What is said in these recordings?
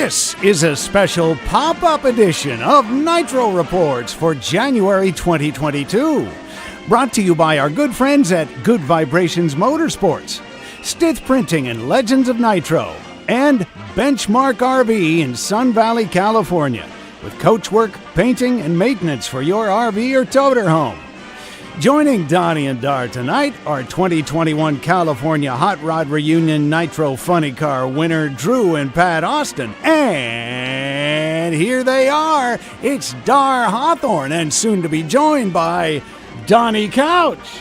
This is a special pop-up edition of Nitro Reports for January 2022. Brought to you by our good friends at Good Vibrations Motorsports, Stith Printing and Legends of Nitro, and Benchmark RV in Sun Valley, California, with coach work, painting, and maintenance for your RV or toter home. Joining Donnie and Dar tonight are 2021 California Hot Rod Reunion Nitro Funny Car winner Drew and Pat Austin. And here they are. It's Dar Hawthorne and soon to be joined by Donnie Couch.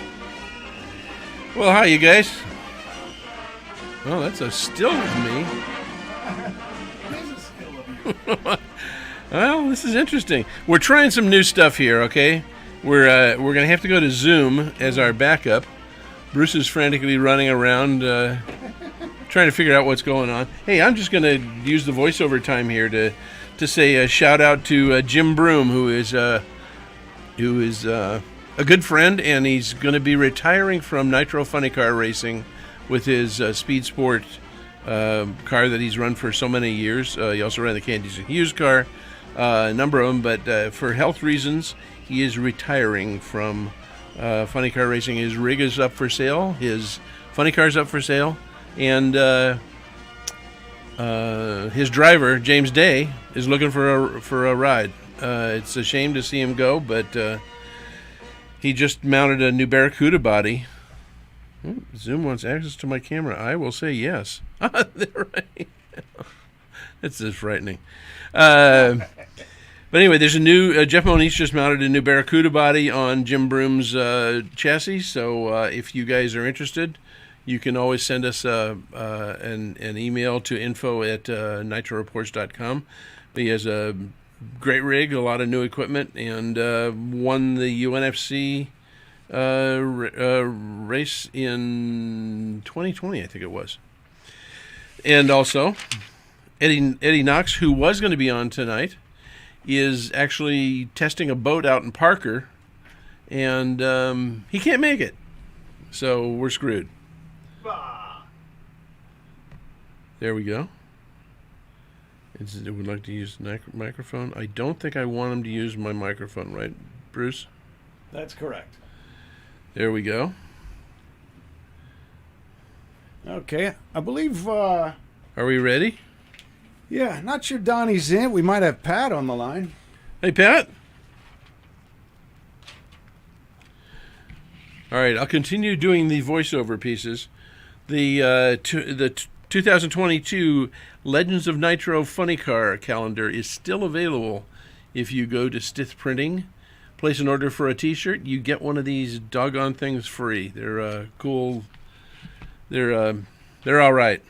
Well, hi, you guys. Oh, that's a still of me. Well, this is interesting. We're trying some new stuff here, okay? We're going to have to go to Zoom as our backup. Bruce is frantically running around trying to figure out what's going on. Hey, I'm just going to use the voiceover time here to say a shout out to Jim Broom, who is a good friend, and he's going to be retiring from Nitro Funny Car Racing with his Speed Sport car that he's run for so many years. He also ran the Candies and Hughes car, a number of them, but for health reasons, he is retiring from funny car racing. His rig is up for sale. His funny car's up for sale. And his driver, James Day, is looking for a ride. It's a shame to see him go, but he just mounted a new Barracuda body. Zoom wants access to my camera. I will say yes. Right. That's just frightening. But anyway, there's a new, Jeff Moniz just mounted a new Barracuda body on Jim Broom's chassis, so if you guys are interested, you can always send us an email to info@nitroreports.com. He has a great rig, a lot of new equipment, and won the UNFC race in 2020, I think it was. And also, Eddie Knox, who was going to be on tonight, is actually testing a boat out in Parker, and he can't make it, so we're screwed. There we go. Would like to use the microphone. I don't think I want him to use my microphone, right, Bruce? That's correct. There we go. Okay, I believe... Are we ready? Yeah, not sure Donnie's in. We might have Pat on the line. Hey, Pat. All right, I'll continue doing the voiceover pieces. The 2022 Legends of Nitro Funny Car calendar is still available. If you go to Stith Printing, place an order for a T-shirt, you get one of these doggone things free. They're cool. They're all right.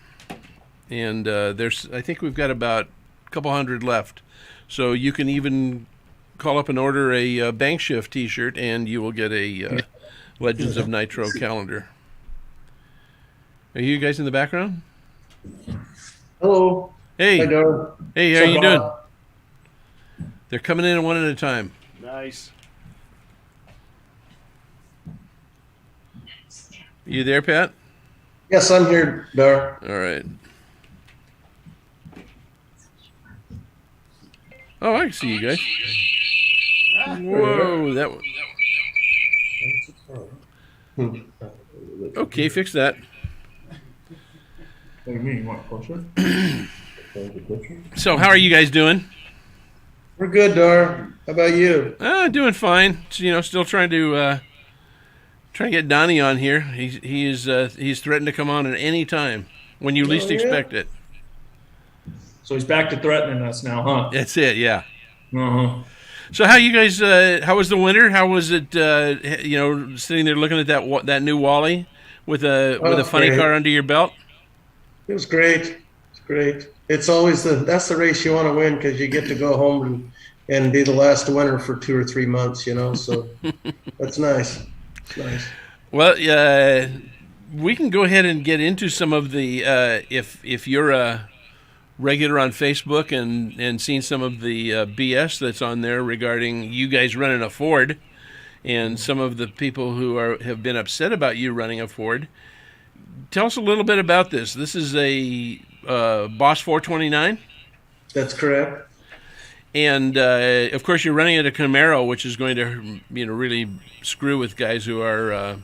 And I think we've got about a couple hundred left. So you can even call up and order a Bank Shift T-shirt, and you will get a Legends of Nitro calendar. Are you guys in the background? Hello. Hey. Hi, Dar. Hey, how are you doing? They're coming in one at a time. Nice. You there, Pat? Yes, I'm here, Dar. All right. Oh, I can see you guys. Whoa, that one. Okay, fix that. What do you mean? You want closer? So, how are you guys doing? We're good, Dar. How about you? Doing fine. Still trying to get Donnie on here. He's threatened to come on at any time when you least expect it. So he's back to threatening us now, huh? That's it, yeah. Uh-huh. So how you guys? How was the winter? How was it? Sitting there looking at that new Wally with a funny car under your belt. It was great. It's great. It's always that's the race you want to win because you get to go home and be the last winner for 2 or 3 months. So that's nice. It's nice. Well, we can go ahead and get into some of the if you're a regular on Facebook and seen some of the BS that's on there regarding you guys running a Ford, and some of the people who have been upset about you running a Ford. Tell us a little bit about this. This is a Boss 429? That's correct. And of course, you're running a Camaro, which is going to, really screw with guys who are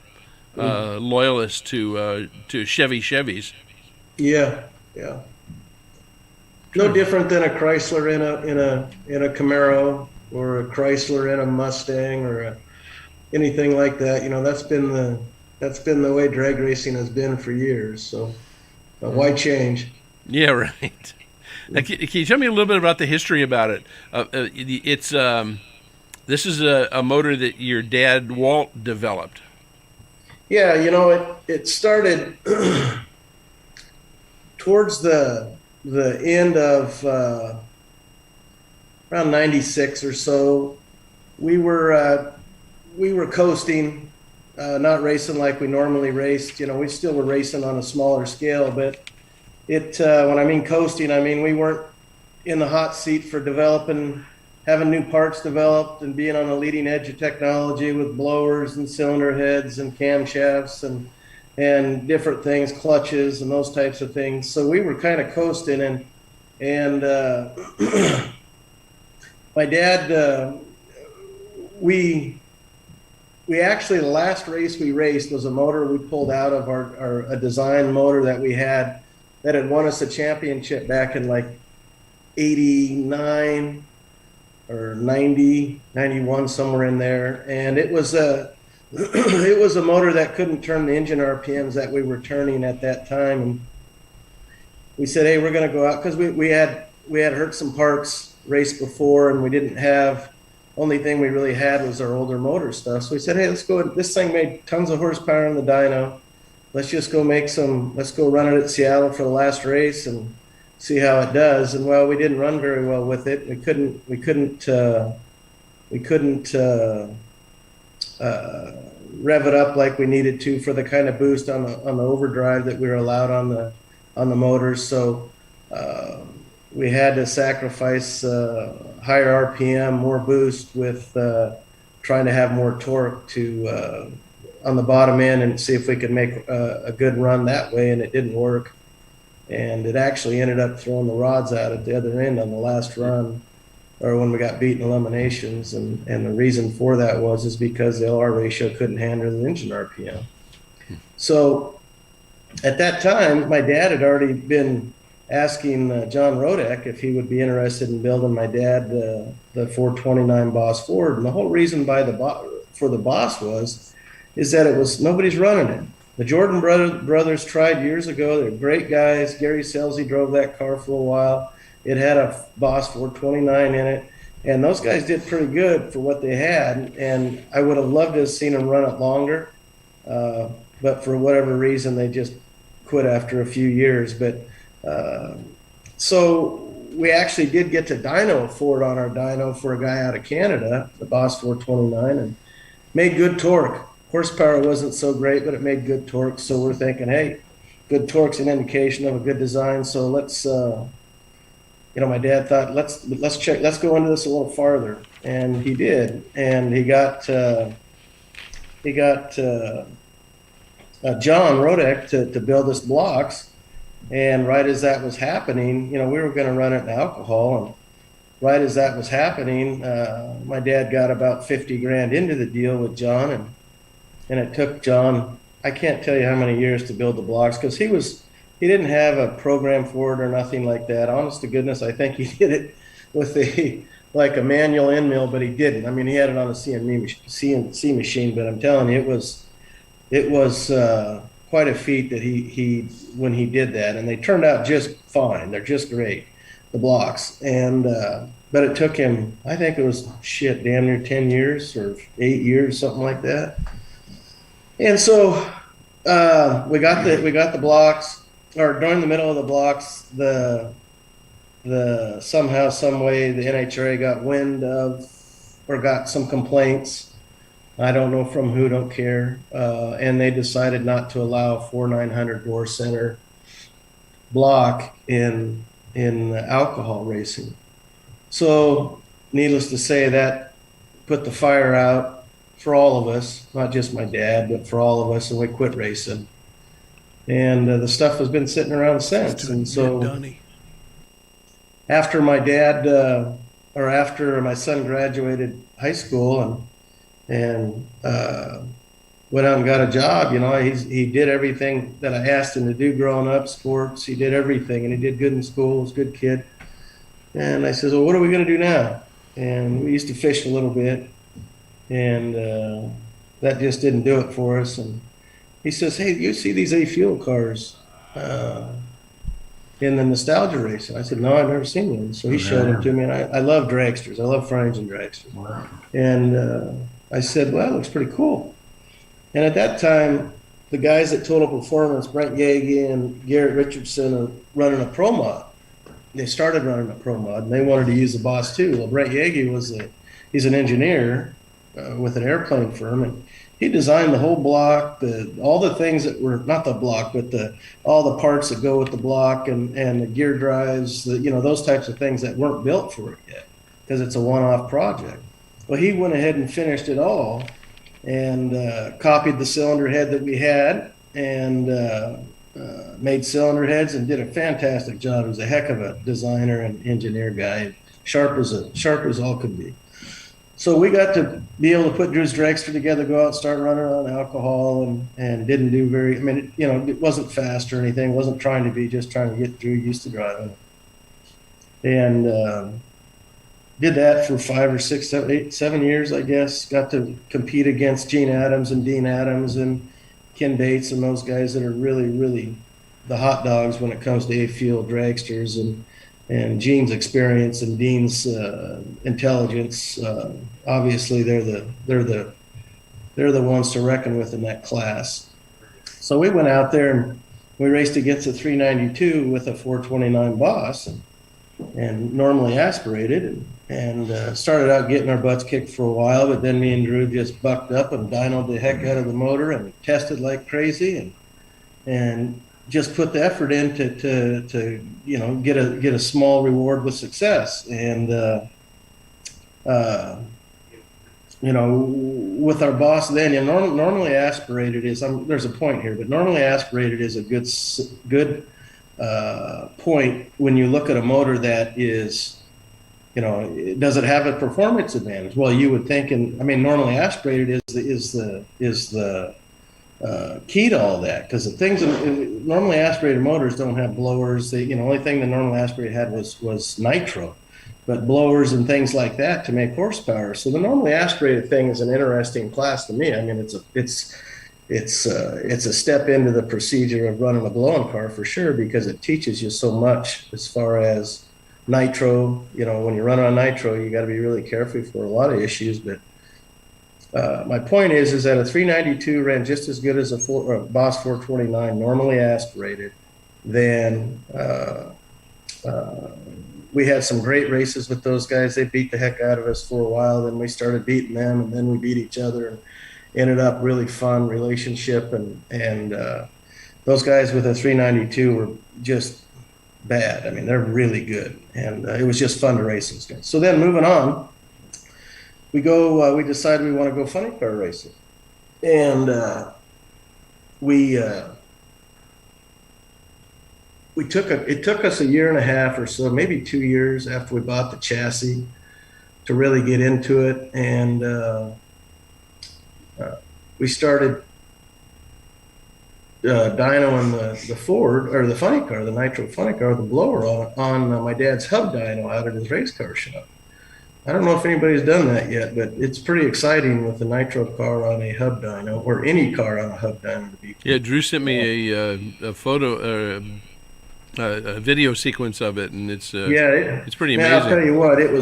loyalists to Chevys. Yeah, yeah. No different than a Chrysler in a Camaro, or a Chrysler in a Mustang, or anything like that. That's been the way drag racing has been for years. So why change? Yeah, right. Now, can you tell me a little bit about the history about it? This is a motor that your dad Walt developed. Yeah, it started towards the end of around 96 or so. We were coasting, not racing like we normally raced. We still were racing on a smaller scale, but when I mean coasting, I mean we weren't in the hot seat for having new parts developed and being on the leading edge of technology with blowers and cylinder heads and camshafts and different things, clutches and those types of things. So we were kind of coasting, and my dad, we actually, the last race we raced was a motor we pulled out of a design motor that we had that had won us a championship back in like 89 or 90, 91, somewhere in there. And it was a motor that couldn't turn the engine RPMs that we were turning at that time. And we said, hey, we're going to go out, because we had hurt some parts race before, and we didn't have, only thing we really had was our older motor stuff. So we said, hey, let's go. This thing made tons of horsepower in the dyno. Let's just go let's go run it at Seattle for the last race and see how it does. And well, we didn't run very well with it. We couldn't rev it up like we needed to for the kind of boost on the overdrive that we were allowed on the motors. So we had to sacrifice higher RPM, more boost, with trying to have more torque to on the bottom end, and see if we could make a good run that way. And it didn't work, and it actually ended up throwing the rods out at the other end on the last run, or when we got beat in eliminations. And the reason for that is because the LR ratio couldn't handle the engine RPM. So at that time, my dad had already been asking John Rodek if he would be interested in building my dad the 429 Boss Ford. And the whole reason for the Boss is that nobody's running it. The Jordan brothers tried years ago. They're great guys. Gary Selsey drove that car for a while. It had a Boss 429 in it, and those guys did pretty good for what they had. And I would have loved to have seen them run it longer, but for whatever reason, they just quit after a few years. But so we actually did get to dyno Ford on our dyno for a guy out of Canada, the Boss 429, and made good torque. Horsepower wasn't so great, but it made good torque. So we're thinking, hey, good torque's an indication of a good design. So let's, my dad thought, let's go into this a little farther, and he did. And he got John Rodek to build us blocks. And right as that was happening, we were going to run it in alcohol. And right as that was happening, my dad got about 50 grand into the deal with John, and it took John, I can't tell you how many years to build the blocks, because he didn't have a program for it or nothing like that. Honest to goodness, I think he did it with a manual end mill, but he didn't. I mean, he had it on a CNC machine, but I'm telling you, it was quite a feat that he when he did that, and they turned out just fine. They're just great, the blocks. And but it took him, I think it was damn near 10 years or 8 years, something like that. And so we got the blocks, or during the middle of the blocks, the somehow, some way, the NHRA got wind of, or got some complaints. I don't know from who, don't care. And they decided not to allow a 4900 bore center block in alcohol racing. So needless to say, that put the fire out for all of us, not just my dad, but for all of us, and we quit racing. And the stuff has been sitting around since. And so after my dad, or after my son graduated high school and went out and got a job, he did everything that I asked him to do growing up, sports. He did everything, and he did good in school. Was a good kid. And I says, well, what are we going to do now? And we used to fish a little bit, and that just didn't do it for us. And he says, hey, you see these A-Fuel cars in the nostalgia race? And I said, no, I've never seen one. So he showed them to me, and I love dragsters. I love front engine dragsters. Wow. And I said, well, that looks pretty cool. And at that time, the guys at Total Performance, Brent Yagi and Garrett Richardson, are running a Pro Mod. They started running a Pro Mod, and they wanted to use the Boss 2. Well, Brent Yagi he's an engineer with an airplane firm, and he designed the whole block, all the things that were not the block, but all the parts that go with the block and the gear drives, those types of things that weren't built for it yet, because it's a one-off project. Well, he went ahead and finished it all, and copied the cylinder head that we had, and made cylinder heads, and did a fantastic job. He was a heck of a designer and engineer guy, sharp as all could be. So we got to be able to put Drew's dragster together, go out and start running on alcohol, and didn't do it wasn't fast or anything. Wasn't trying to be, just trying to get Drew used to driving. And did that for 5 or 6, 7, 8, 7 years, I guess. Got to compete against Gene Adams and Dean Adams and Ken Bates and those guys that are really, really the hot dogs when it comes to A-Fuel dragsters, and Gene's experience and Dean's intelligence. Obviously, they're the ones to reckon with in that class. So we went out there and we raced against a 392 with a 429 Boss, and normally aspirated, and started out getting our butts kicked for a while, but then me and Drew just bucked up and dynoed the heck out of the motor and tested like crazy, and just put the effort in to get a small reward with success. And with our Boss then, normally aspirated is, there's a point here, but normally aspirated is a good point when you look at a motor that is, does it have a performance advantage? Well, you would think, normally aspirated is the key to all that, because the things normally aspirated motors don't have blowers. The only thing the normally aspirated had was nitro, but blowers and things like that to make horsepower. So the normally aspirated thing is an interesting class to me. It's a step into the procedure of running a blow-in car for sure, because it teaches you so much as far as nitro. When you run on nitro, you got to be really careful for a lot of issues. But my point is that a 392 ran just as good as a Boss 429 normally aspirated. Then we had some great races with those guys. They beat the heck out of us for a while. Then we started beating them, and then we beat each other, and ended up really fun relationship. And those guys with a 392 were just bad. They're really good, and it was just fun to race those guys. So then moving on, we decided we want to go funny car racing, and it took us a year and a half or so, maybe 2 years after we bought the chassis, to really get into it. And we started dynoing the Ford, or the funny car, the nitro funny car, the blower on my dad's hub dyno out at his race car shop. I don't know if anybody's done that yet, but it's pretty exciting with the nitro car on a hub dyno, or any car on a hub dyno to be. Yeah, Drew sent me a photo, a video sequence of it, and it's pretty amazing. I'll tell you what, I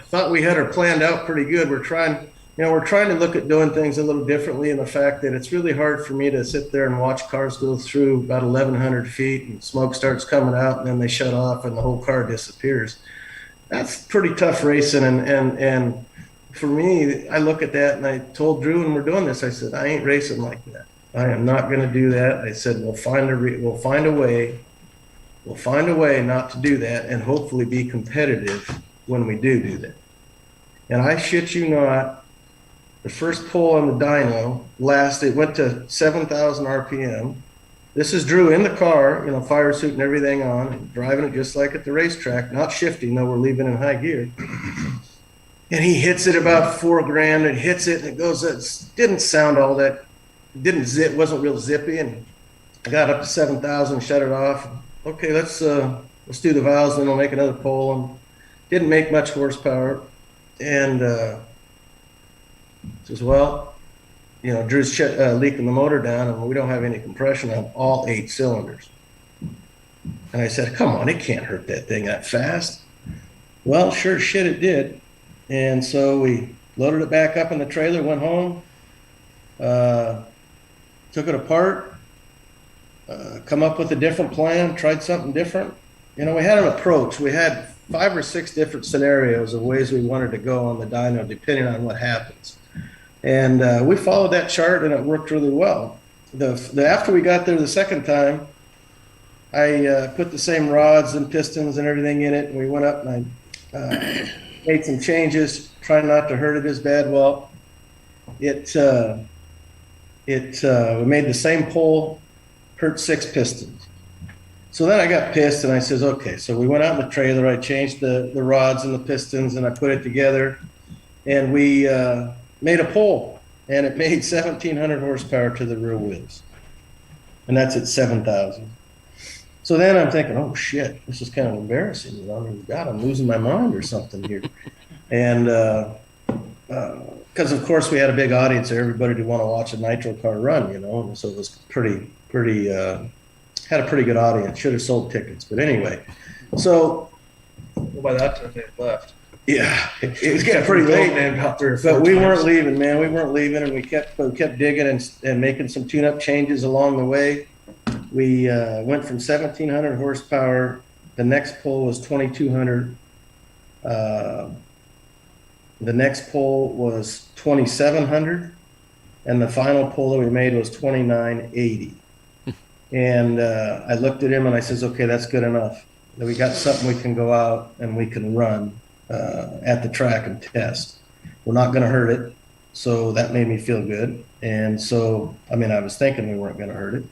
thought we had her planned out pretty good. We're trying to look at doing things a little differently, in the fact that it's really hard for me to sit there and watch cars go through about 1,100 feet, and smoke starts coming out, and then they shut off and the whole car disappears. That's pretty tough racing, and for me, I look at that, and I told Drew when we're doing this, I said, I ain't racing like that. I am not going to do that. I said, we'll find a way not to do that, and hopefully be competitive when we do that. And I shit you not, the first pull on the dyno it went to 7,000 RPM, this is Drew in the car, fire suit and everything on, and driving it just like at the racetrack, not shifting, though we're leaving in high gear. And he hits it about 4 grand and hits it, and it goes, it didn't sound all that, wasn't real zippy. And I got up to 7,000, shut it off. Okay, let's do the valves, then we'll make another pull. And didn't make much horsepower. And says, well, Drew's leaking the motor down, and we don't have any compression on all 8 cylinders. And I said, come on, it can't hurt that thing that fast. Well, sure as shit it did. And so we loaded it back up in the trailer, went home, took it apart, come up with a different plan, tried something different. We had an approach. We had 5 or 6 different scenarios of ways we wanted to go on the dyno, depending on what happens. And we followed that chart, and it worked really well. After we got there the second time, I put the same rods and pistons and everything in it, and we went up and I made some changes, trying not to hurt it as bad. Well, we made the same pull, hurt 6 pistons. So then I got pissed, and I says, okay. So we went out in the trailer. I changed the rods and the pistons, and I put it together, and we made a pull, and it made 1,700 horsepower to the rear wheels, and that's at 7,000. So then I'm thinking, oh shit, this is kind of embarrassing. God, I'm losing my mind or something here. And because of course we had a big audience there, everybody did want to watch a nitro car run, and so it was pretty had a pretty good audience. Should have sold tickets, but anyway. So Well, by that time they had left. yeah, it was getting pretty late, man. But we weren't leaving, man. We weren't leaving, and we kept digging and making some tune-up changes along the way. We went from 1,700 horsepower. The next pull was 2,200. The next pull was 2,700, and the final pull that we made was 2,980. And I looked at him and I says, okay, that's good enough. We got something we can go out and we can run at the track and test. We're not going to hurt it. So that made me feel good. And so, I was thinking we weren't going to hurt it.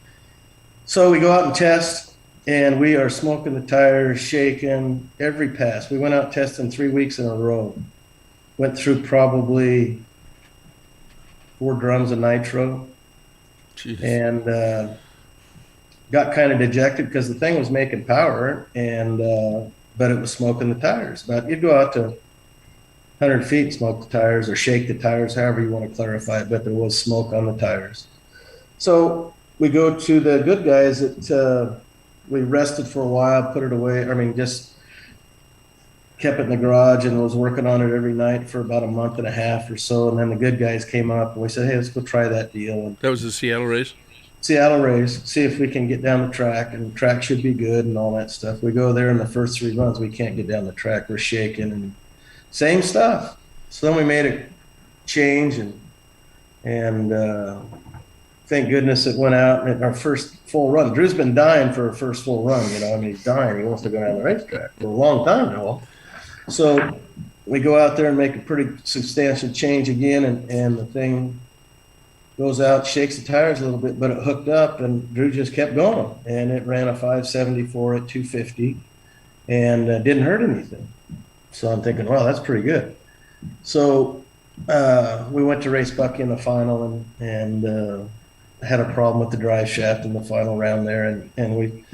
So we go out and test, and we are smoking the tires, shaking every pass. We went out testing 3 weeks in a row. Went through probably 4 drums of nitro. Jeez. And got kind of dejected because the thing was making power, and but it was smoking the tires. But you'd go out to 100 feet, smoke the tires, or shake the tires, however you want to clarify it, but there was smoke on the tires. So we go to the good guys that we rested for a while, put it away. Just kept it in the garage and was working on it every night for about a month and a half or so. And then the good guys came up and we said, hey, let's go try that deal. And That was the Seattle race? Seattle race, see if we can get down the track, and the track should be good and all that stuff. We go there in the first 3 runs, we can't get down the track. We're shaking and same stuff. So then we made a change, and thank goodness it went out in our first full run. Drew's been dying for a first full run, he's dying. He wants to go down the racetrack for a long time now. So we go out there and make a pretty substantial change again, and the thing goes out, shakes the tires a little bit, but it hooked up, and Drew just kept going, and it ran a 574 at 250, and didn't hurt anything. So I'm thinking, wow, that's pretty good. So we went to race Bucky in the final, and had a problem with the drive shaft in the final round there, and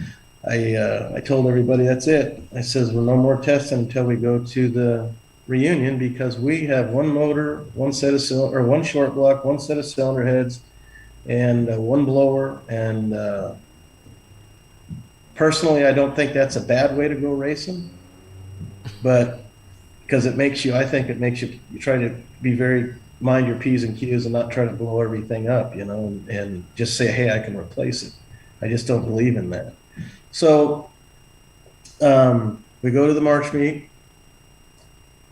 I told everybody that's it. I says, well, no more testing until we go to the reunion, because we have one motor, one set of cylinder, or one short block, one set of cylinder heads, and one blower. And personally, I don't think that's a bad way to go racing, but because I think it makes you try to be very mind your P's and Q's and not try to blow everything up, and just say, hey, I can replace it. I just don't believe in that. So we go to the March meet,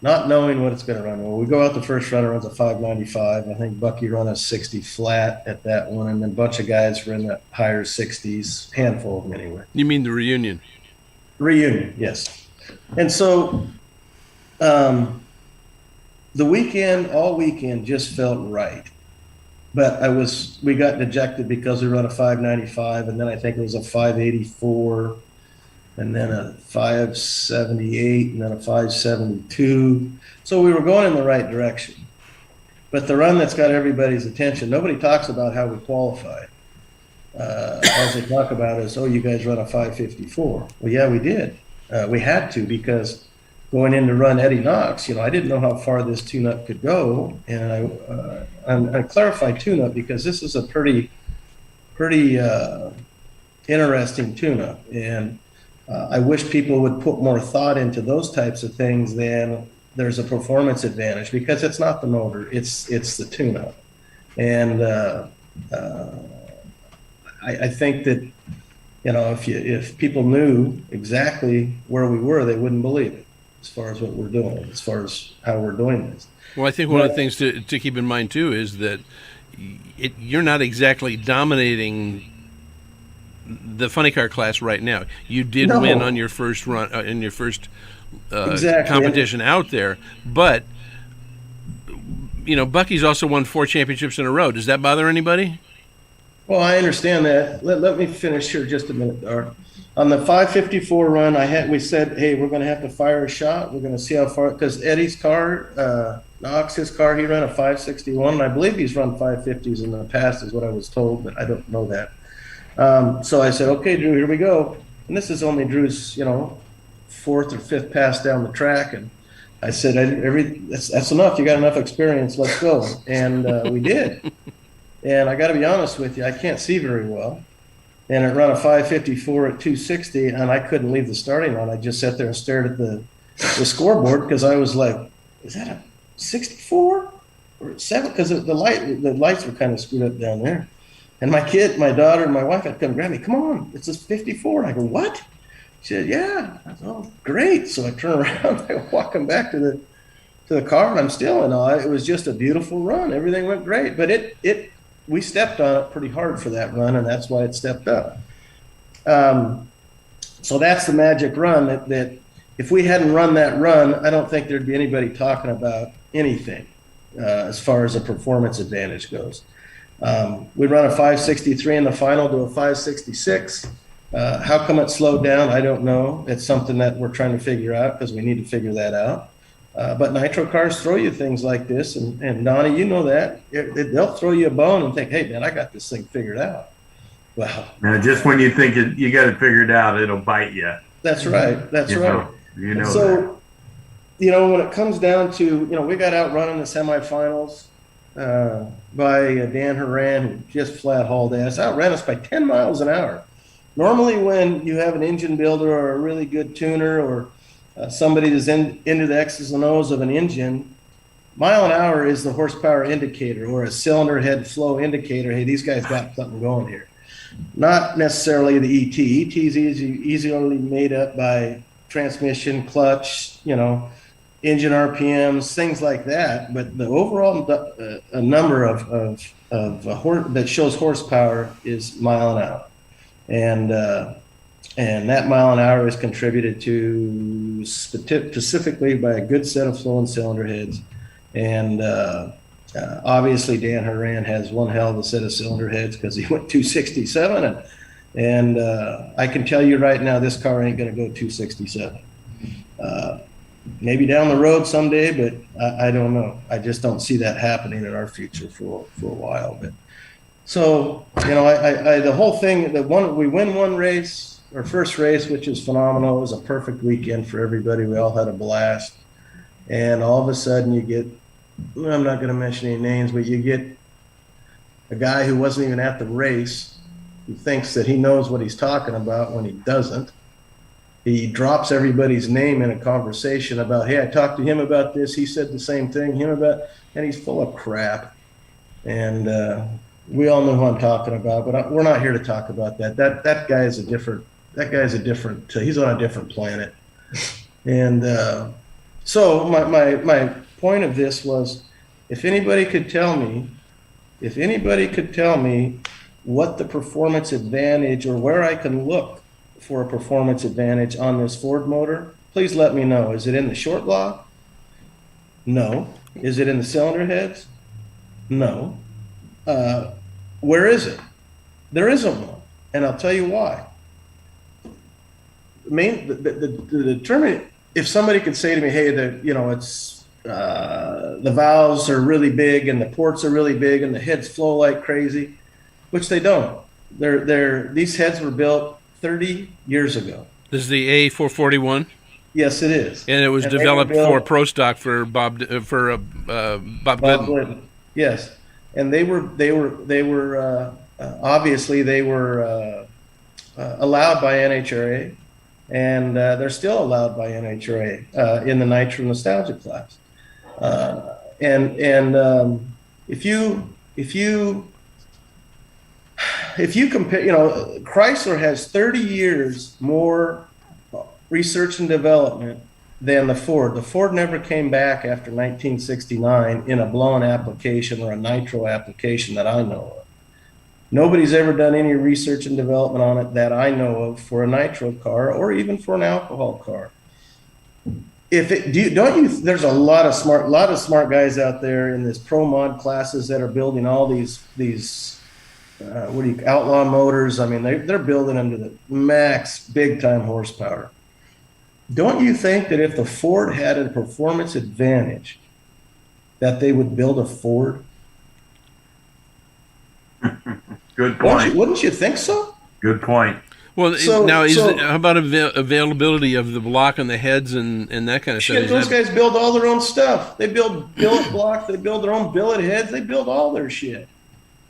not knowing what it's going to run. Well, we go out the first run, it runs a 595. I think Bucky run a 60 flat at that one, and then a bunch of guys were in the higher 60s, handful of them anyway. You mean the reunion? Reunion, yes. And so the weekend, all weekend, just felt right. but we got dejected because we run a 595, and then I think it was a 584, and then a 578, and then a 572. So we were going in the right direction. But the run that's got everybody's attention, nobody talks about how we qualified. All they talk about is, oh, you guys run a 554. Well, yeah, we did. We had to, because going in to run Eddie Knox, I didn't know how far this tune-up could go. And I clarified tune-up because this is a pretty interesting tune-up. And I wish people would put more thought into those types of things than there's a performance advantage, because it's not the motor, it's the tune-up. And I think that, if people knew exactly where we were, they wouldn't believe it as far as what we're doing, as far as how we're doing this. Well, I think one of the things to keep in mind, too, is that you're not exactly dominating the funny car class right now. You did win on your first run, in your first competition out there, but Bucky's also won 4 championships in a row. Does that bother anybody? Well, I understand that. Let me finish here just a minute, Dar. On the 554 run, we said, hey, we're going to have to fire a shot. We're going to see how far, because Eddie's car, Knox, his car, he ran a 561, and I believe he's run 550s in the past, is what I was told, but I don't know that. So I said, okay, Drew, here we go. And this is only Drew's, 4th or 5th pass down the track, and I said, that's enough. You got enough experience. Let's go. And we did. And I got to be honest with you, I can't see very well. And it ran a 554 at 260, and I couldn't leave the starting line. I just sat there and stared at the scoreboard, because I was like, is that a 64 or 7? Because the lights were kind of screwed up down there. And my daughter, and my wife had to come grab me. Come on, it's a 54. And I go, what? She said, yeah. I said, oh, great. So I turn around, I walk them back to the car, and I'm still in awe. It was just a beautiful run. Everything went great, but we stepped on it pretty hard for that run, and that's why it stepped up. So that's the magic run that if we hadn't run that run, I don't think there'd be anybody talking about anything as far as a performance advantage goes. We run a 563 in the final to a 566. How come it slowed down? I don't know. It's something that we're trying to figure out, because we need to figure that out. But nitro cars throw you things like this, and Donnie, you know that. They'll throw you a bone and think, hey, man, I got this thing figured out. Well, now, just when you think you got it figured out, it'll bite you. That's right. That's right. So, when it comes down to, we got outrun in the semifinals by Dan Horan, who just flat hauled ass, outran us by 10 miles an hour. Normally, when you have an engine builder or a really good tuner or somebody that's into the X's and O's of an engine, mile an hour is the horsepower indicator, or a cylinder head flow indicator. Hey, these guys got something going here. Not necessarily the ET. ET is easily made up by transmission, clutch, engine RPMs, things like that. But the overall number that shows horsepower is mile an hour, and that mile an hour is contributed to specifically by a good set of flow and cylinder heads. And obviously Dan Horan has one hell of a set of cylinder heads, because he went 267. And I can tell you right now, this car ain't going to go 267. Maybe down the road someday, but I don't know. I just don't see that happening in our future for a while. But so, the whole thing, we win one race. Our first race, which is phenomenal. It was a perfect weekend for everybody. We all had a blast. And all of a sudden you get, I'm not going to mention any names, but you get a guy who wasn't even at the race, who thinks that he knows what he's talking about when he doesn't. He drops everybody's name in a conversation about, hey, I talked to him about this. He said the same thing, and he's full of crap. And we all know who I'm talking about, but we're not here to talk about that. That guy is he's on a different planet. And so my point of this was, if anybody could tell me what the performance advantage, or where I can look for a performance advantage on this Ford motor, please let me know. Is it in the short block? No. Is it in the cylinder heads? No. Where is it? There isn't one, and I'll tell you why. The determinant, if somebody could say to me, hey, it's the valves are really big and the ports are really big and the heads flow like crazy, which they don't. These heads were built 30 years ago. This is the A441, Yes, it is. and it was And they were developed built- for pro stock for Bob Bob Glidden. Glidden. Yes, and they were obviously they were allowed by NHRA, and they're still allowed by NHRA in the Nitro Nostalgia class. If you compare, Chrysler has 30 years more research and development than the Ford. The Ford never came back after 1969 in a blown application or a nitro application that I know of. Nobody's ever done any research and development on it that I know of for a nitro car or even for an alcohol car. There's a lot of smart guys out there in this pro mod classes that are building all these outlaw motors. I mean, they're building them to the max big time horsepower. Don't you think that if the Ford had a performance advantage, that they would build a Ford? Good point. Wouldn't you think so? Good point. Well, So- now so- how about availability of the block and the heads and that kind of stuff? Shit, Is those that- guys build all their own stuff. They build billet blocks. They build their own billet heads. They build all their shit.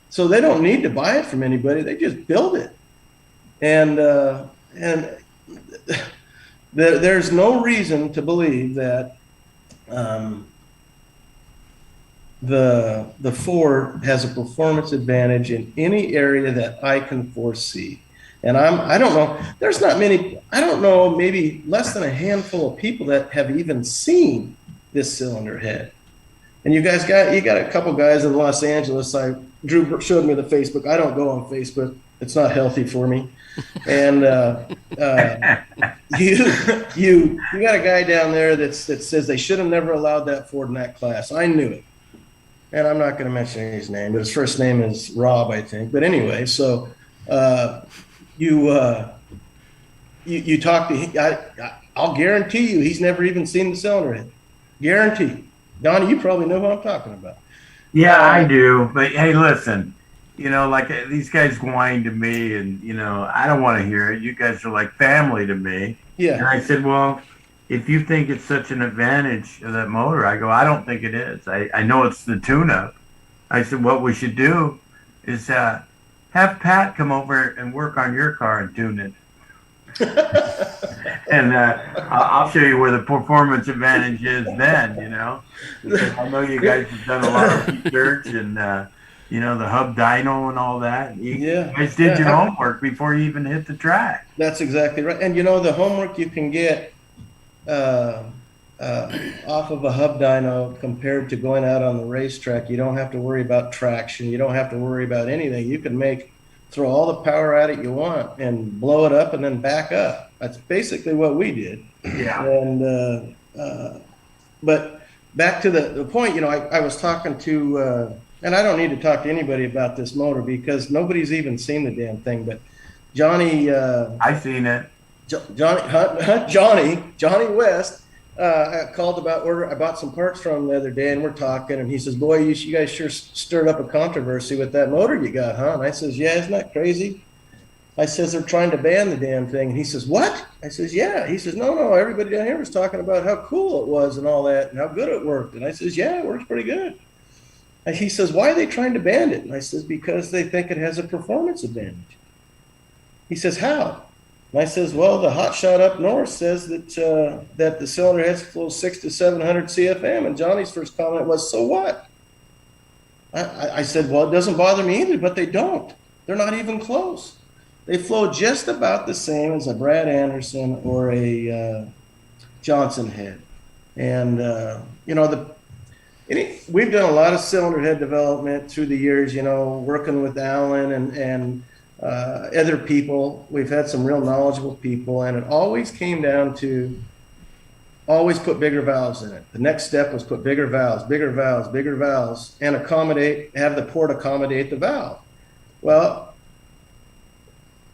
So they don't need to buy it from anybody. They just build it. And there's no reason to believe that the Ford has a performance advantage in any area that I can foresee. And I don't know, there's not many, I don't know, maybe less than a handful of people that have even seen this cylinder head. And you got a couple guys in Los Angeles. Drew showed me the Facebook. I don't go on Facebook. It's not healthy for me. And you got a guy down there that says they should have never allowed that Ford in that class. I knew it. And I'm not going to mention his name, but his first name is Rob, I think. But anyway, so you talk to him. I'll guarantee you he's never even seen the cylinder head. Guarantee. Donnie, you probably know what I'm talking about. Yeah, I do. But hey, listen, like these guys whine to me, and I don't want to hear it. You guys are like family to me. Yeah. And I said, well, if you think it's such an advantage of that motor, I go, I don't think it is. I know it's the tune-up. I said, what we should do is have Pat come over and work on your car and tune it. And I'll show you where the performance advantage is then, Because I know you guys have done a lot of research and, the hub dyno and all that. You guys did your homework before you even hit the track. That's exactly right. And the homework you can get off of a hub dyno compared to going out on the racetrack, you don't have to worry about traction. You don't have to worry about anything. You can throw all the power at it you want and blow it up and then back up. That's basically what we did. Yeah. And but back to the point, I was talking to, and I don't need to talk to anybody about this motor because nobody's even seen the damn thing. But Johnny, I seen it. Johnny West called I bought some parts from him the other day, and we're talking, and he says, "Boy, you guys sure stirred up a controversy with that motor you got, huh?" And I says, "Yeah, isn't that crazy?" I says, "They're trying to ban the damn thing." And he says, "What?" I says, "Yeah." He says, No, everybody down here was talking about how cool it was and all that, and how good it worked." And I says, "Yeah, it works pretty good." And he says, "Why are they trying to ban it?" And I says, "Because they think it has a performance advantage." He says, "How?" And I says, "Well, the hot shot up north says that the cylinder heads flow 600 to 700 CFM." And Johnny's first comment was, "So what?" I said, "Well, it doesn't bother me either, but they don't. They're not even close. They flow just about the same as a Brad Anderson or a Johnson head." And we've done a lot of cylinder head development through the years. Working with Alan and other people. We've had some real knowledgeable people, and it always came down to always put bigger valves in it. The next step was put bigger valves, bigger valves, bigger valves, and have the port accommodate the valve. Well,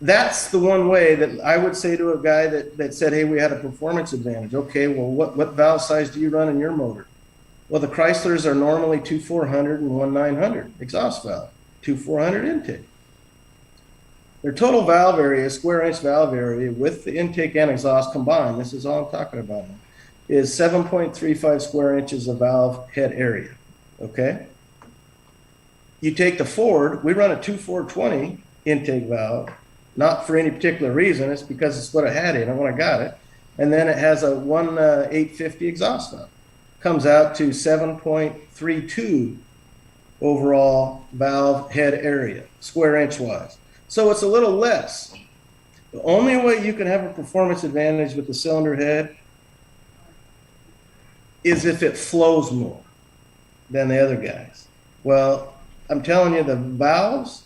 that's the one way that I would say to a guy that said, hey, we had a performance advantage. Okay, well, what valve size do you run in your motor? Well, the Chryslers are normally 2,400 and 1,900 exhaust valve, 2,400 intake. Their total valve area, square inch valve area with the intake and exhaust combined, this is all I'm talking about now, is 7.35 square inches of valve head area, okay? You take the Ford, we run a 2,420 intake valve, not for any particular reason, it's because it's what I had in it when I got it, and then it has a 1,850 exhaust valve. Comes out to 7.32 overall valve head area, square inch wise. So it's a little less. The only way you can have a performance advantage with the cylinder head is if it flows more than the other guys. Well, I'm telling you, the valves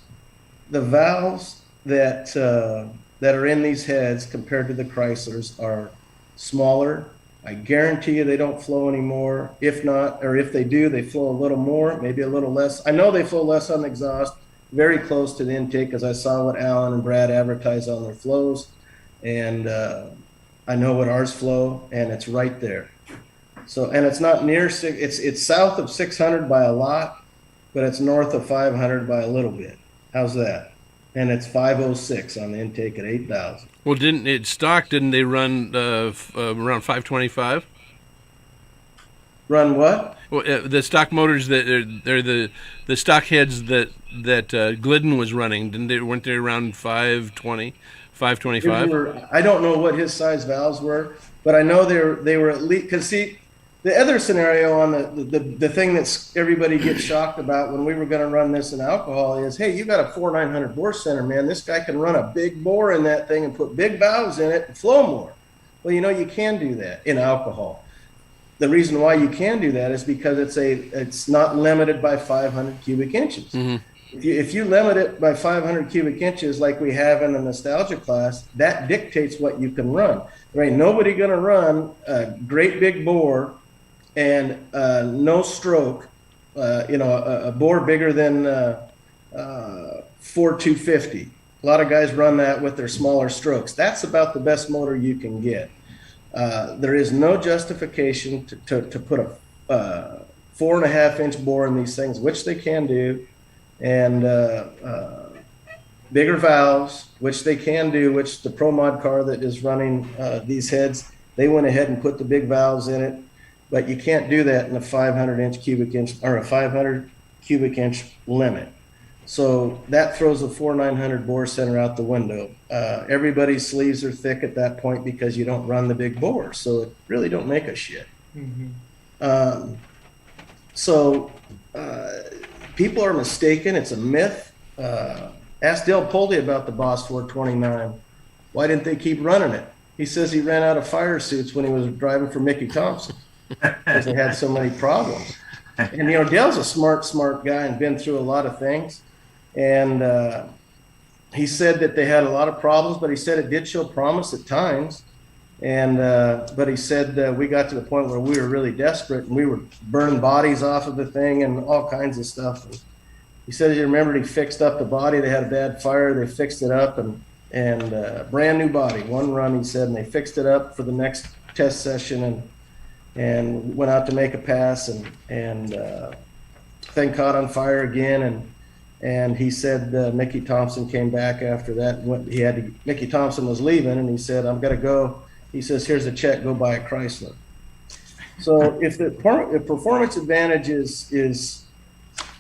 that are in these heads compared to the Chryslers are smaller. I guarantee you they don't flow anymore. If not, or if they do, they flow a little more, maybe a little less. I know they flow less on the exhaust, very close to the intake, because I saw what Alan and Brad advertise on their flows, and I know what ours flow, and it's right there. So, and it's not near it's south of 600 by a lot, but it's north of 500 by a little bit. How's that? And it's 506 on the intake at 8,000. Well, didn't they run around 525? Run what? Well, the stock motors they're the stock heads that Glidden was running, weren't they around 520, 525? I don't know what his size valves were, but I know they were at least, because see, the other scenario on the thing that's everybody gets shocked about when we were going to run this in alcohol is, hey, you got a 4900 bore center, man. This guy can run a big bore in that thing and put big valves in it and flow more. Well, you can do that in alcohol. The reason why you can do that is because it's not limited by 500 cubic inches. Mm-hmm. If you limit it by 500 cubic inches like we have in the nostalgia class, that dictates what you can run. There ain't nobody going to run a great big bore and no stroke, a bore bigger than 4,250. A lot of guys run that with their smaller strokes. That's about the best motor you can get. There is no justification to put a 4.5 inch bore in these things, which they can do, and bigger valves, which they can do, which the Pro Mod car that is running these heads, they went ahead and put the big valves in it. But you can't do that in a 500 cubic inch limit. So that throws the 4900 bore center out the window. Everybody's sleeves are thick at that point because you don't run the big bore. So it really don't make a shit. Mm-hmm. People are mistaken. It's a myth. Ask Dale Poldy about the Boss 429. Why didn't they keep running it? He says he ran out of fire suits when he was driving for Mickey Thompson because they had so many problems. And, Dale's a smart guy and been through a lot of things. And he said that they had a lot of problems, but he said it did show promise at times. And but he said we got to the point where we were really desperate and we were burning bodies off of the thing and all kinds of stuff. And he said he remembered he fixed up the body. They had a bad fire. They fixed it up and brand new body, one run, he said, and they fixed it up for the next test session and went out to make a pass and thing caught on fire again. And he said Mickey Thompson came back after that. Mickey Thompson was leaving, and he said, "I'm gonna go." He says, "Here's a check. Go buy a Chrysler." So if performance advantage is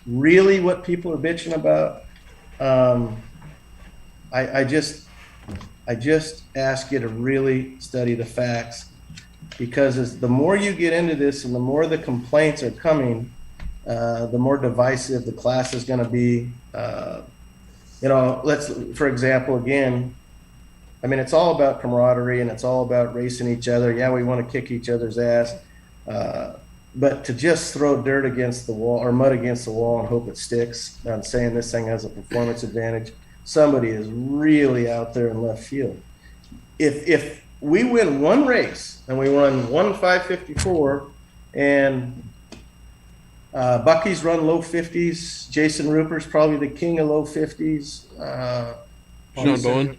really what people are bitching about, I just ask you to really study the facts, because the more you get into this and the more the complaints are coming, the more divisive the class is going to be. For example, again, I mean, it's all about camaraderie and it's all about racing each other. Yeah, we want to kick each other's ass. But to just throw dirt against the wall or mud against the wall and hope it sticks on saying this thing has a performance advantage, somebody is really out there in left field. If we win one race and we run 1:5:54, and Bucky's run low 50s. Jason Rupert's probably the king of low 50s. Sean Bowen.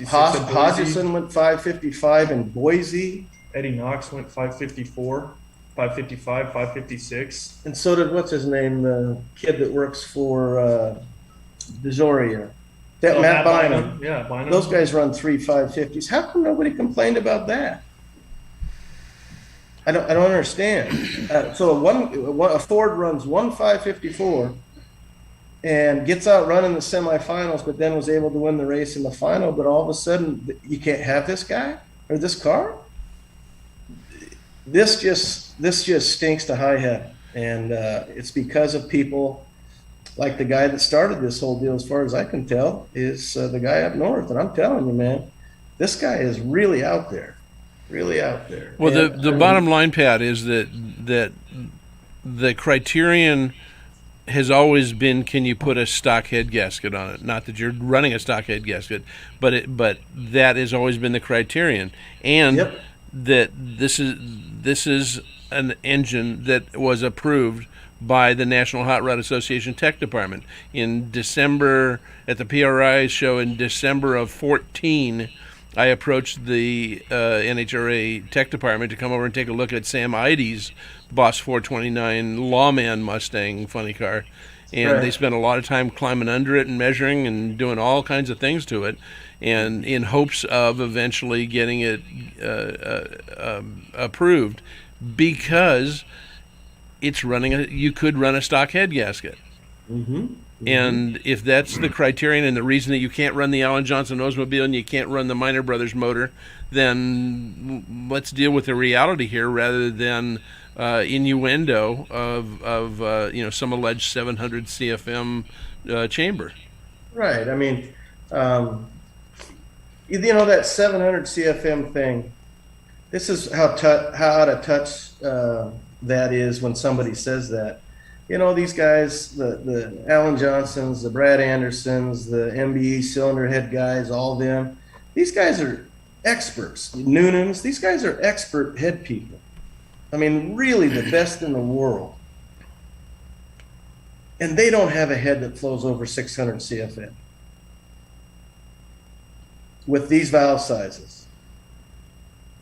Hodgson went 5:55 in Boise. Eddie Knox went 5:54, 5:55, 5:56. And so did, what's his name, the kid that works for DeJoria. Matt Bynum. Yeah, Bynum. Those guys run 3:5:50s. How come nobody complained about that? I don't understand. So a Ford runs 1:5:54 and gets out running the semifinals, but then was able to win the race in the final. But all of a sudden, you can't have this guy or this car. This just stinks to high heaven, and it's because of people like the guy that started this whole deal. As far as I can tell, is the guy up north. And I'm telling you, man, this guy is really out there. Really out there. Well, the bottom line, Pat, is that the criterion has always been, can you put a stock head gasket on it? Not that you're running a stock head gasket, but that has always been the criterion, and Yep. that this is an engine that was approved by the National Hot Rod Association Tech Department in December at the PRI show in December of 14. I approached the NHRA Tech Department to come over and take a look at Sam Ides' Boss 429 Lawman Mustang funny car, and Right. they spent a lot of time climbing under it and measuring and doing all kinds of things to it, and in hopes of eventually getting it approved, because it's running you could run a stock head gasket. Mm-hmm. And if that's the criterion and the reason that you can't run the Alan Johnson Oldsmobile and you can't run the Minor Brothers motor, then let's deal with the reality here rather than innuendo of some alleged 700 CFM chamber. Right. I mean, that 700 CFM thing. This is how out of touch that is when somebody says that. These guys, the Alan Johnsons, the Brad Andersons, the MBE cylinder head guys, all them, these guys are experts. Noonans, these guys are expert head people. I mean, really the best in the world. And they don't have a head that flows over 600 CFM with these valve sizes.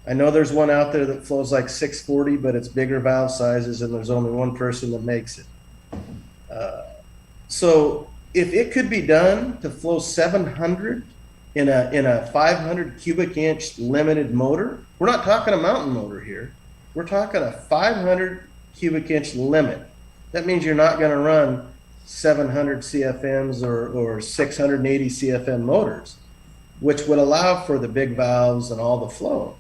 I know there's one out there that flows like 640, but it's bigger valve sizes, and there's only one person that makes it. So if it could be done to flow 700 in a 500 cubic inch limited motor, we're not talking a mountain motor here. We're talking a 500 cubic inch limit. That means you're not going to run 700 CFMs or 680 CFM motors, which would allow for the big valves and all the flow.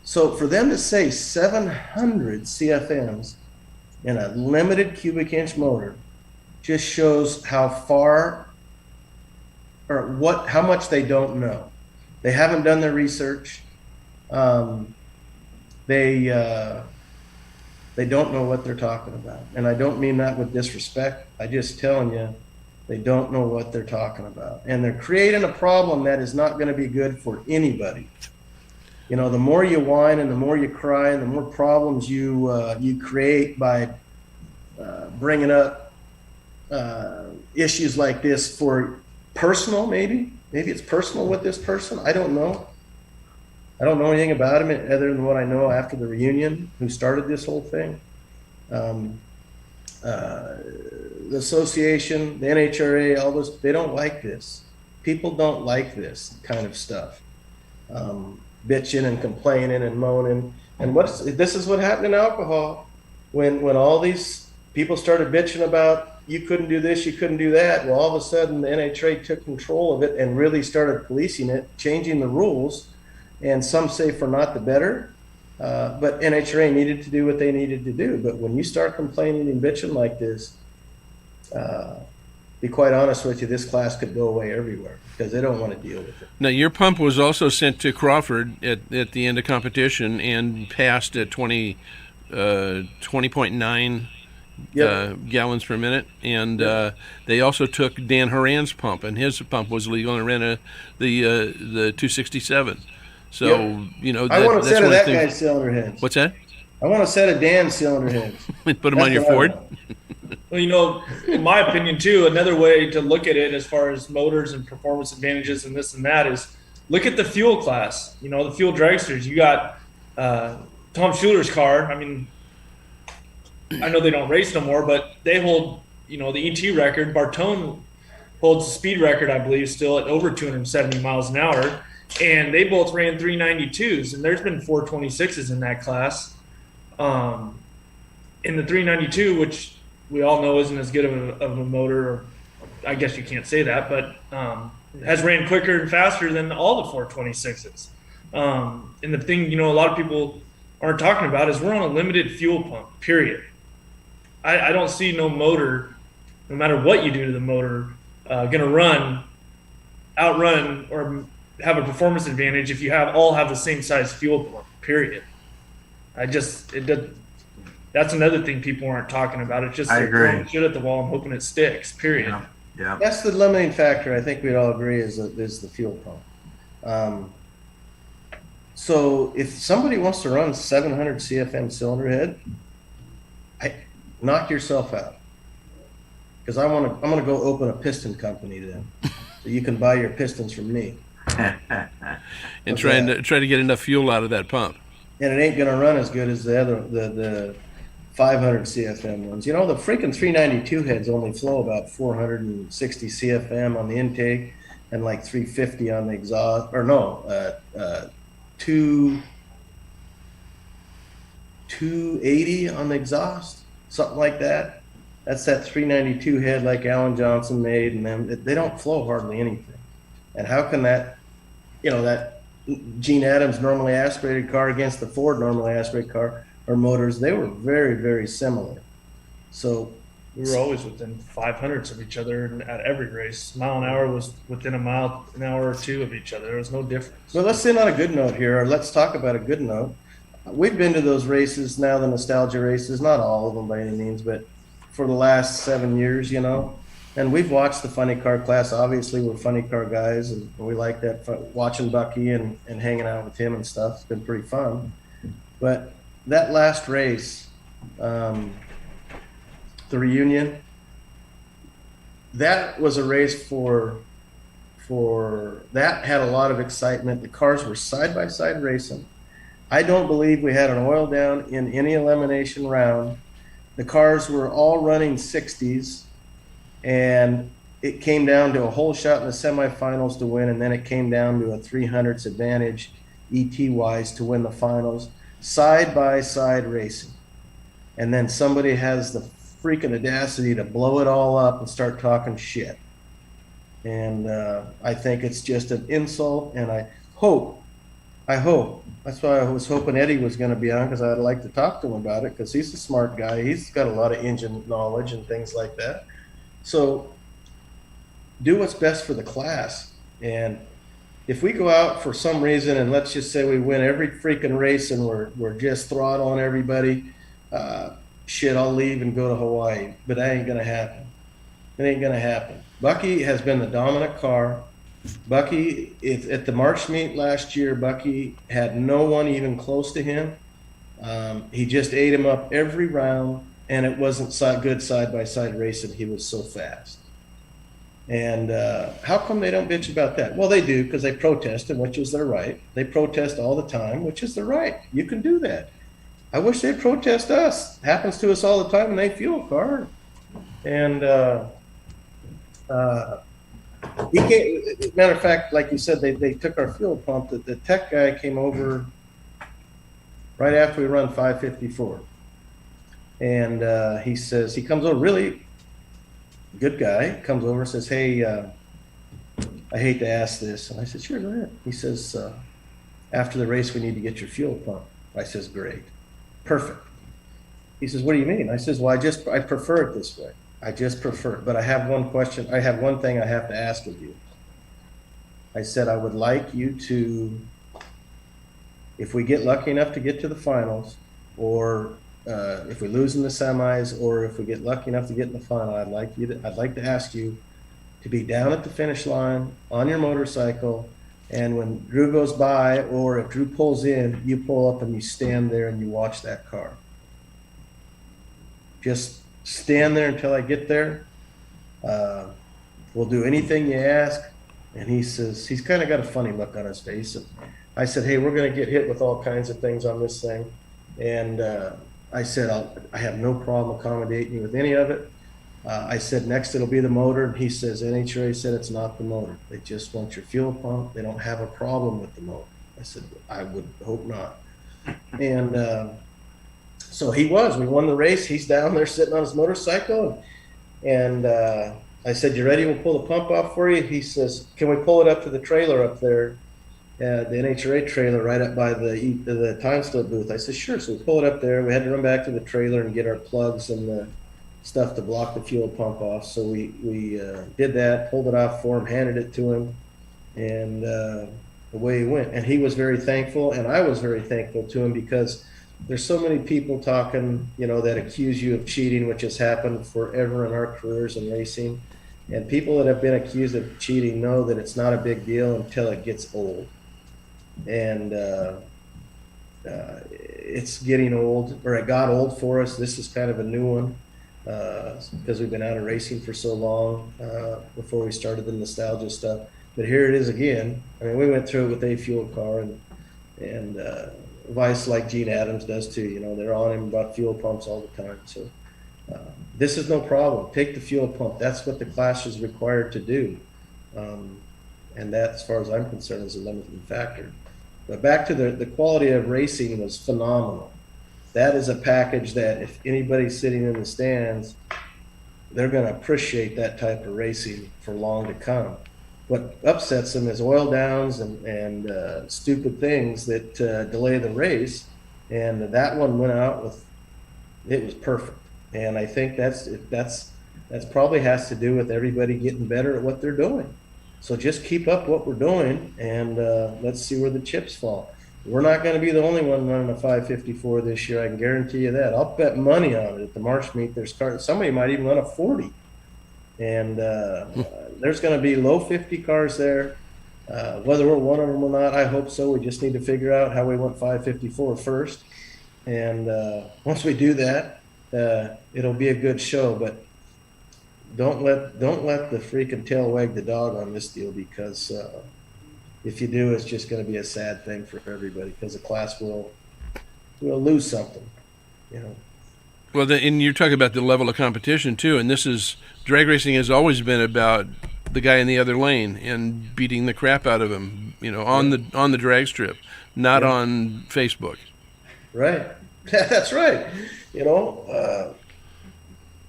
So for them to say 700 CFMs in a limited cubic inch motor just shows how far or how much they don't know. They haven't done their research. They don't know what they're talking about. And I don't mean that with disrespect. I just telling you, they don't know what they're talking about. And they're creating a problem that is not going to be good for anybody. The more you whine and the more you cry and the more problems you create by bringing up issues like this for personal, maybe it's personal with this person. I don't know. I don't know anything about him other than what I know after the reunion, who started this whole thing. The association, the NHRA, all those, they don't like this. People don't like this kind of stuff. Bitching and complaining and moaning. And this is what happened in alcohol. When all these people started bitching about, you couldn't do this, you couldn't do that. Well, all of a sudden the NHRA took control of it and really started policing it, changing the rules. And some say for not the better, but NHRA needed to do what they needed to do. But when you start complaining and bitching like this, be quite honest with you, this class could go away everywhere because they don't want to deal with it. Now, your pump was also sent to Crawford at the end of competition and passed at 20.9 gallons per minute. And they also took Dan Horan's pump, and his pump was legal and ran the 267. So I want a that's set one of that thing. guy's cylinder heads. What's that? I want a set of Dan's cylinder heads. Put them on That's your what I Ford. want. Well, in my opinion, too, another way to look at it as far as motors and performance advantages and this and that is look at the fuel class. The fuel dragsters. You got Tom Schuler's car. I mean, I know they don't race no more, but they hold, the ET record. Bartone holds the speed record, I believe, still at over 270 miles an hour. And they both ran 392s, and there's been 426s in that class. In the 392, which we all know isn't as good of a motor, or I guess you can't say that, but has ran quicker and faster than all the 426s. And the thing, a lot of people aren't talking about is we're on a limited fuel pump, period. I don't see no motor, no matter what you do to the motor, going to outrun, or have a performance advantage if you all have the same size fuel pump, period. That's another thing people aren't talking about. It's just like throwing shit at the wall and hoping it sticks, period. Yeah. That's the limiting factor. I think we'd all agree is the fuel pump. So if somebody wants to run 700 CFM cylinder head, knock yourself out. Because I'm gonna go open a piston company then, so you can buy your pistons from me. And try to get enough fuel out of that pump. And it ain't gonna run as good as the 500 CFM ones. The freaking 392 heads only flow about 460 CFM on the intake and like 350 on the exhaust, or no, 280 on the exhaust, something like that. That's that 392 head like Alan Johnson made, and then they don't flow hardly anything. And how can that Gene Adams normally aspirated car against the Ford normally aspirated car or motors, they were very, very similar. So we were always within 500ths of each other at every race. Mile an hour was within a mile an hour or two of each other. There was no difference. Well, let's end on a good note here, or let's talk about a good note. We've been to those races now, the nostalgia races, not all of them by any means, but for the last 7 years, and we've watched the funny car class. Obviously, we're funny car guys, and we like that, watching Bucky and hanging out with him and stuff. It's been pretty fun. But that last race, the reunion, that was a race for that had a lot of excitement. The cars were side-by-side racing. I don't believe we had an oil down in any elimination round. The cars were all running 60s, and it came down to a whole shot in the semifinals to win, and then it came down to a 300ths advantage ET-wise to win the finals, side-by-side racing. And then somebody has the freaking audacity to blow it all up and start talking shit. And I think it's just an insult, and I hope, that's why I was hoping Eddie was going to be on, because I'd like to talk to him about it, because he's a smart guy. He's got a lot of engine knowledge and things like that. So do what's best for the class. And if we go out for some reason and let's just say we win every freaking race and we're just throttling everybody, shit, I'll leave and go to Hawaii. But that ain't going to happen. It ain't going to happen. Bucky has been the dominant car. Bucky, at the March meet last year, Bucky had no one even close to him. He just ate him up every round, and it wasn't good side-by-side racing. He was so fast. And how come they don't bitch about that? Well, they do, because they protest, which is their right. They protest all the time, which is their right. You can do that. I wish they'd protest us. It happens to us all the time, and they fuel a car. And he came, matter of fact, like you said, they took our fuel pump. The tech guy came over right after we run 554. And he says, he comes over, really good guy, comes over and says, hey, I hate to ask this. And I said, sure, go ahead. He says, after the race, we need to get your fuel pump. I says, great. Perfect. He says, what do you mean? I says, well, I prefer it this way. I just prefer it. But I have one question. I have one thing I have to ask of you. I said, I would like you to, if we get lucky enough to get to the finals, or if we lose in the semis, or if we get lucky enough to get in the final, I'd like to ask you to be down at the finish line on your motorcycle And when Drew goes by, or if Drew pulls in, you pull up and you stand there and you watch that car. Just stand there until I get there. We'll do anything you ask. And he says, he's kind of got a funny look on his face. And I said, hey, we're going to get hit with all kinds of things on this thing. And I said, I have no problem accommodating you with any of it. I said, next it'll be the motor. And he says, NHRA said it's not the motor. They just want your fuel pump. They don't have a problem with the motor. I said, I would hope not. And so he was. We won the race. He's down there sitting on his motorcycle. And I said, you ready? We'll pull the pump off for you. He says, can we pull it up to the trailer up there? The NHRA trailer right up by the time slip booth. I said, sure. So we pull it up there. We had to run back to the trailer and get our plugs and the stuff to block the fuel pump off. So we did that, pulled it off for him, handed it to him, and away he went. And he was very thankful, and I was very thankful to him, because there's so many people talking, that accuse you of cheating, which has happened forever in our careers in racing. And people that have been accused of cheating know that it's not a big deal until it gets old. And it's getting old, or it got old for us. This is kind of a new one, because we've been out of racing for so long before we started the nostalgia stuff. But here it is again. I mean, we went through it with a fuel car, and Vice, like Gene Adams does too. They're on him about fuel pumps all the time. So this is no problem. Take the fuel pump. That's what the class is required to do. And that, as far as I'm concerned, is a limiting factor. But back to the quality of racing was phenomenal. That is a package that if anybody's sitting in the stands, they're going to appreciate that type of racing for long to come. What upsets them is oil downs and stupid things that delay the race. And that one went out with, it was perfect. And I think that's probably has to do with everybody getting better at what they're doing. So just keep up what we're doing, and let's see where the chips fall. We're not going to be the only one running a 554 this year. I can guarantee you that. I'll bet money on it. At the March meet, somebody might even run a 40. And there's going to be low 50 cars there. Whether we're one of them or not, I hope so. We just need to figure out how we want 554 first. And once we do that, it'll be a good show. But don't let the freaking tail wag the dog on this deal, because if you do, it's just going to be a sad thing for everybody, because the class will lose something, Well, and you're talking about the level of competition too, and drag racing has always been about the guy in the other lane and beating the crap out of him, on the drag strip, not on Facebook. Right. That's right.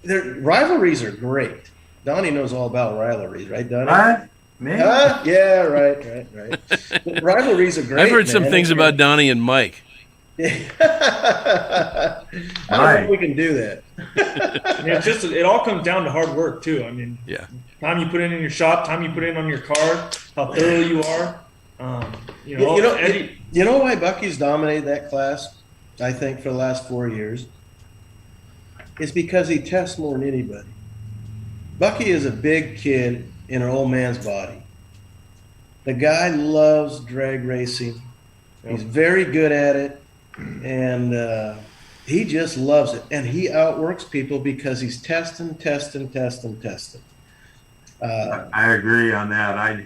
Rivalries are great. Donnie knows all about rivalries, right, Donnie? What? Me? Yeah, right. But rivalries are great. I've heard some things about Donnie and Mike. I don't know if we can do that. It all comes down to hard work too. I mean, yeah. Time you put in your shop, time you put in on your car, how thorough you are. Eddie, you know why Bucky's dominated that class? I think for the last 4 years, is because he tests more than anybody. Bucky is a big kid in an old man's body. The guy loves drag racing. He's very good at it, and he just loves it. And he outworks people because he's testing. I agree on that.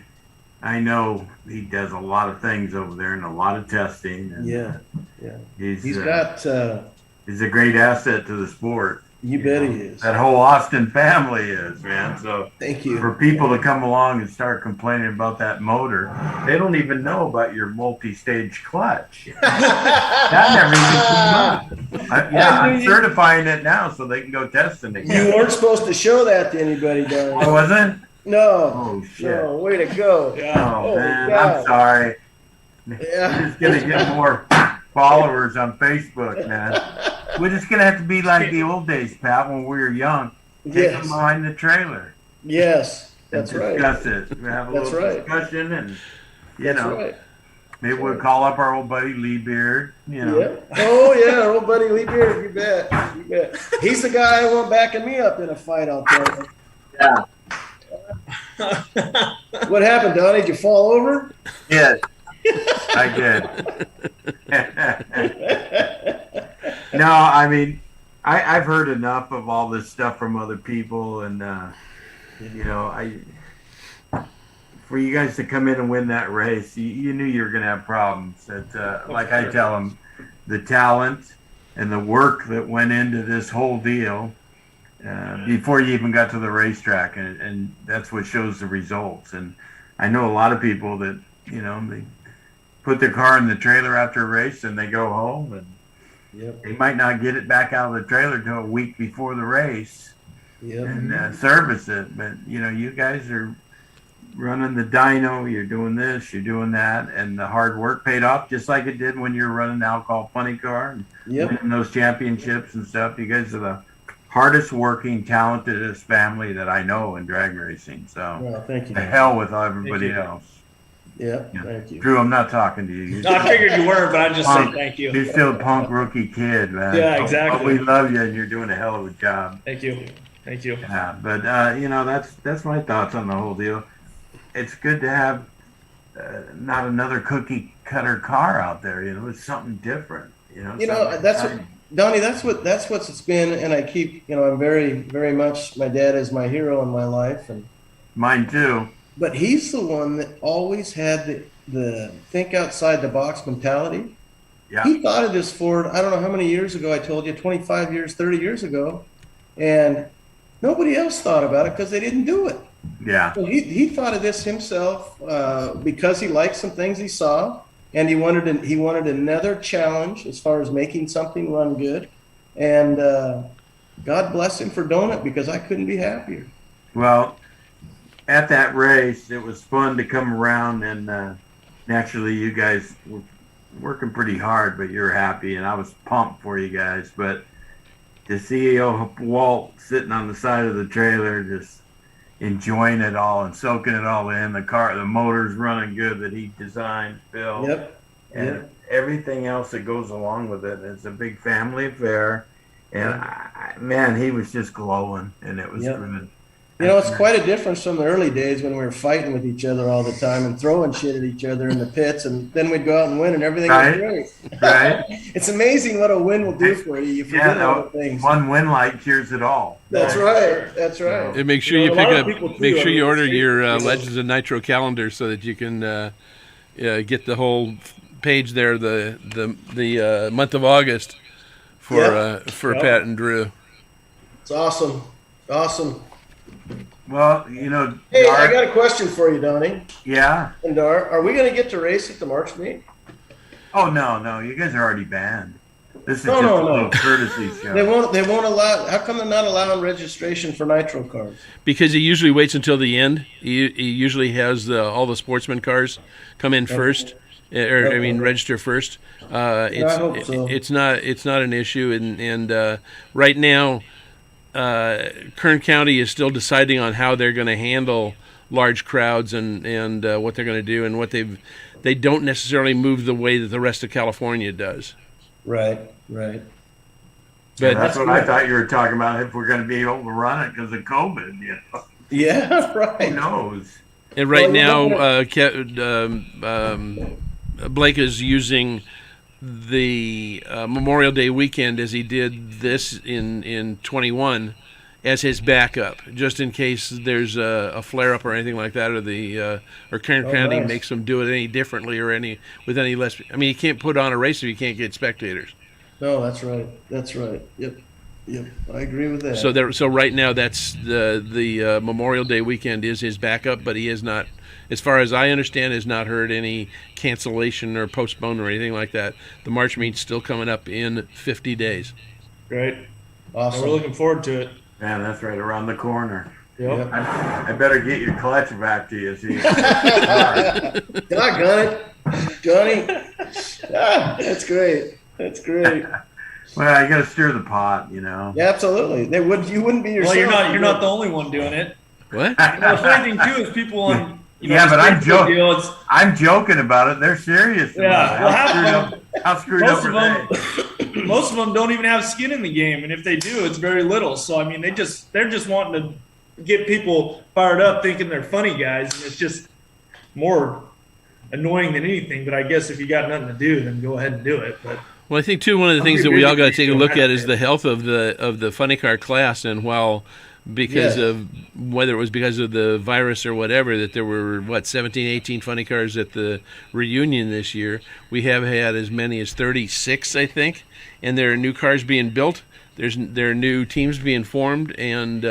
I know he does a lot of things over there and a lot of testing. And, yeah. He's a great asset to the sport. You bet he is. That whole Austin family is, man. So thank you. For people to come along and start complaining about that motor, they don't even know about your multi-stage clutch. That never even came up. I'm certifying it now so they can go testing it. You weren't supposed to show that to anybody, Darren. I wasn't? No. Oh, shit. No, way to go. Yeah. Oh, man, God. I'm sorry. Yeah. We're just going to get more followers on Facebook, man. We're just going to have to be like the old days, Pat, when we were young. Take them behind the trailer. Yes, that's right. Discuss it. We have a little discussion, and, Right. maybe we'll call up our old buddy Lee Beard, Yeah. Oh, yeah, our old buddy Lee Beard, you bet. He's the guy I want backing me up in a fight, I'll tell you. Yeah. What happened, Donnie? Did you fall over? Yes, I did. No, I mean, I've heard enough of all this stuff from other people, and for you guys to come in and win that race, you knew you were going to have problems. Like I tell them, the talent and the work that went into this whole deal before you even got to the racetrack, and that's what shows the results. And I know a lot of people that they put their car in the trailer after a race and they go home, and they might not get it back out of the trailer till a week before the race and service it. But you guys are running the dyno, you're doing this, you're doing that, and the hard work paid off just like it did when you were running the alcohol funny car and winning those championships and stuff. You guys are the hardest working, talentedest family that I know in drag racing. So thank you. The hell with everybody else. Yeah, thank you. Drew, I'm not talking to you. I figured you weren't, but I just say thank you. You're still a punk rookie kid, man. Yeah, exactly. But we love you, and you're doing a hell of a job. Thank you. Yeah, but that's my thoughts on the whole deal. It's good to have not another cookie cutter car out there. It's something different. That's what, Donnie. That's what it's been, and I keep. I'm very, very much. My dad is my hero in my life, and mine too. But he's the one that always had the think outside the box mentality. Yeah. He thought of this Ford, I don't know how many years ago, I told you, 25 years, 30 years ago. And nobody else thought about it because they didn't do it. Yeah. So he thought of this himself because he liked some things he saw. And he wanted another challenge as far as making something run good. And God bless him for doing it because I couldn't be happier. Well, at that race, it was fun to come around, and naturally you guys were working pretty hard, but you're happy, and I was pumped for you guys. But to see Walt sitting on the side of the trailer, just enjoying it all and soaking it all in, the motor's running good that he designed, Phil, and everything else that goes along with it. It's a big family affair, and man, he was just glowing, and it was good. It's quite a difference from the early days when we were fighting with each other all the time and throwing shit at each other in the pits, and then we'd go out and win, and everything was great. Right. It's amazing what a win will do for you. You forget all the things. One win light cures it all. That's right. That's right. And make sure you order your Legends of Nitro calendar so that you can get the whole page there the month of August for Pat and Drew. It's awesome. Well, hey, I got a question for you, Donnie. Yeah. And Dar, are we going to get to race at the March meet? Oh no, you guys are already banned. This is just a little courtesy show. They won't allow. How come they're not allowing registration for nitro cars? Because he usually waits until the end. He usually has all the sportsman cars come in first, register first. I hope so. It's not an issue, and right now. Kern County is still deciding on how they're going to handle large crowds and what they're going to do, and what they don't necessarily move the way that the rest of California does. Right. But that's what I thought you were talking about, if we're going to be able to run it because of COVID. Yeah, right. Who knows? And right now, Blake is using the Memorial Day weekend, as he did this in 21, as his backup, just in case there's a flare up or anything like that, or Kern County makes them do it any differently or with any less. I mean, you can't put on a race if you can't get spectators. No, that's right. Yep. I agree with that. So right now, that's the Memorial Day weekend is his backup, but he is not. As far as I understand, has not heard any cancellation or postponement or anything like that. The March meet's still coming up in 50 days. Great. Awesome. We're looking forward to it. Man, that's right around the corner. Yep. I better get your clutch back to you. See. Doggone it, Johnny. That's great. Well, I got to stir the pot, Yeah, absolutely. You wouldn't be yourself. Well, you're not the only one doing it. What? The funny thing too is people on. But I'm joking. I'm joking about it. They're serious. Yeah. How screwed up are they? Most of them don't even have skin in the game, and if they do, it's very little. So I mean, they're just wanting to get people fired up thinking they're funny guys, and it's just more annoying than anything. But I guess if you got nothing to do, then go ahead and do it. But Well, I think too one of the things that we all got to take a look at is the health of the funny car class, and while because of whether it was because of the virus or whatever, that there were 17, 18 funny cars at the reunion this year. We have had as many as 36, I think, and there are new cars being built. There are new teams being formed, and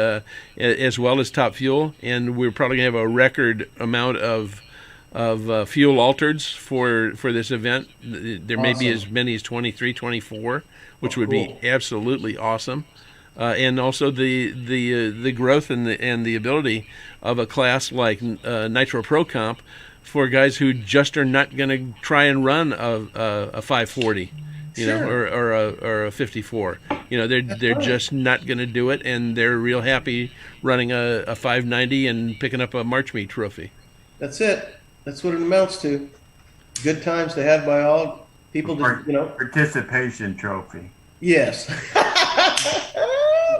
as well as Top Fuel, and we're probably gonna have a record amount of fuel altereds for this event. There may be as many as 23, 24, which would be absolutely awesome. And also the growth and the ability of a class like Nitro Pro Comp for guys who just are not going to try and run a 540, or a 54. They're just not going to do it, and they're real happy running a 590 and picking up a March Meet trophy. That's it. That's what it amounts to. Good times to have by all people. Participation trophy. Yes.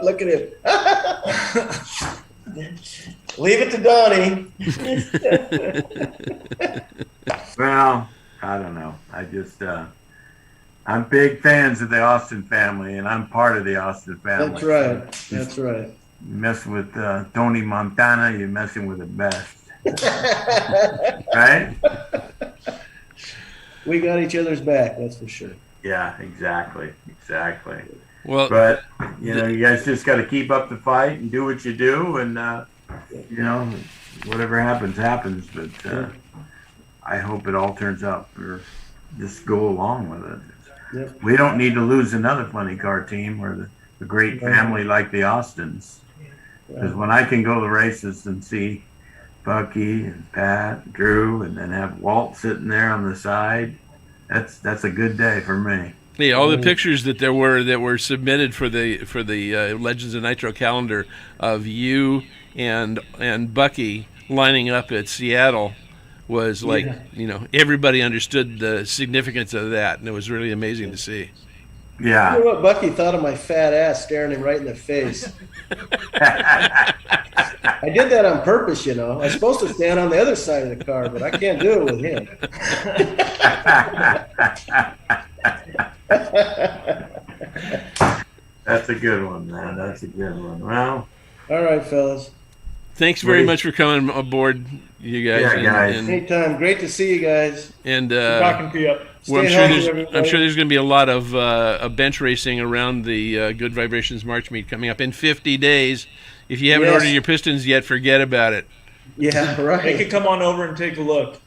Look at him. Leave it to Donnie. Well, I don't know. I'm big fans of the Austin family, and I'm part of the Austin family. That's right. That's right. You mess with Tony Montana, you're messing with the best. Right? We got each other's back, that's for sure. Yeah, exactly. Well, but you guys just got to keep up the fight and do what you do, and whatever happens. But I hope it all turns out, or just go along with it. Yep. We don't need to lose another funny car team or the great family like the Austins, because when I can go to races and see Bucky and Pat, Drew, and then have Walt sitting there on the side, that's a good day for me. Yeah, all the pictures that were submitted for the Legends of Nitro calendar of you and Bucky lining up at Seattle was like, everybody understood the significance of that, and it was really amazing to see. Yeah. You know what Bucky thought of my fat ass staring him right in the face? I did that on purpose, I was supposed to stand on the other side of the car, but I can't do it with him. That's a good one, man. That's a good one. Well, all right, fellas. Thanks very much for coming aboard, you guys. Yeah, guys. Anytime. Great to see you guys. And talking to you. well, I'm sure there's going to be a lot of bench racing around the Good Vibrations March Meet coming up in 50 days. If you haven't ordered your pistons yet, forget about it. Yeah, right. They can come on over and take a look.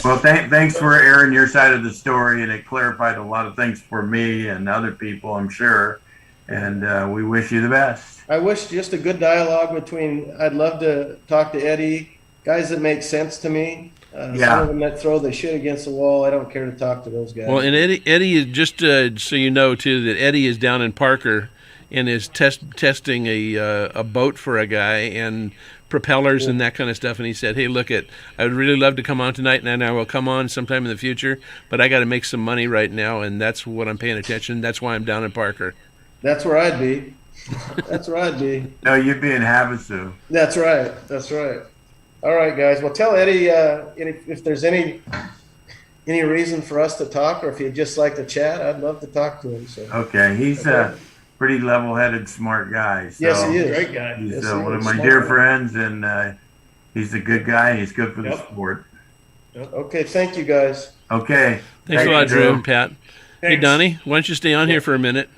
Well, thanks for airing your side of the story, and it clarified a lot of things for me and other people, I'm sure. And we wish you the best. I wish just a good dialogue between. I'd love to talk to Eddie, guys that make sense to me. Some of them that throw the shit against the wall, I don't care to talk to those guys. Well, and Eddie is just so you know too that Eddie is down in Parker and is testing a boat for a guy and propellers and that kind of stuff. And he said, "Hey, look, I would really love to come on tonight, and I will come on sometime in the future, but I got to make some money right now, and that's what I'm paying attention. That's why I'm down in Parker." That's where I'd be. That's where I'd be. No, you'd be in Havasu. That's right. That's right. All right, guys. Well, tell Eddie if there's any reason for us to talk, or if he'd just like to chat, I'd love to talk to him. So. Okay, he's a pretty level-headed, smart guy. So yes, he is. Great guy. He's one of my dear friends, and he's a good guy, and he's good for the sport. Okay, thank you, guys. Okay. Thanks a lot, Drew and Pat. Hey, Thanks. Donnie, why don't you stay on here for a minute?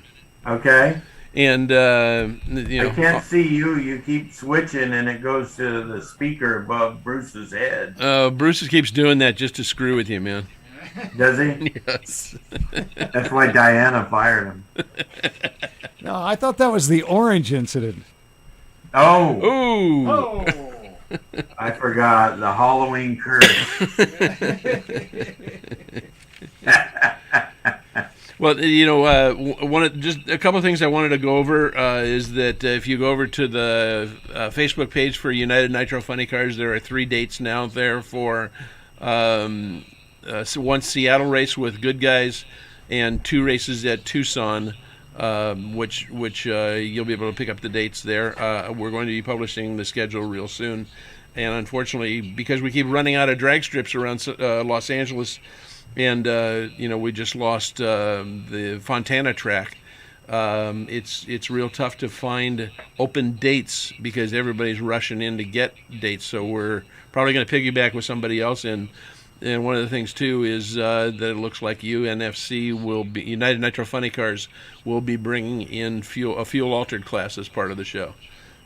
Okay. And, I can't see you. You keep switching, and it goes to the speaker above Bruce's head. Bruce keeps doing that just to screw with you, man. Does he? Yes. That's why Diana fired him. No, I thought that was the orange incident. Oh. Ooh. Oh. I forgot the Halloween curse. Well, just a couple of things I wanted to go over is that if you go over to the Facebook page for United Nitro Funny Cars, there are 3 dates now there for one Seattle race with Good Guys and 2 races at Tucson which you'll be able to pick up the dates there. We're going to be publishing the schedule real soon. And unfortunately, because we keep running out of drag strips around Los Angeles, and we just lost the Fontana track, it's real tough to find open dates because everybody's rushing in to get dates. So we're probably going to piggyback with somebody else. And one of the things too is that it looks like UNFC will be United Nitro Funny Cars will be bringing in a fuel altered class as part of the show.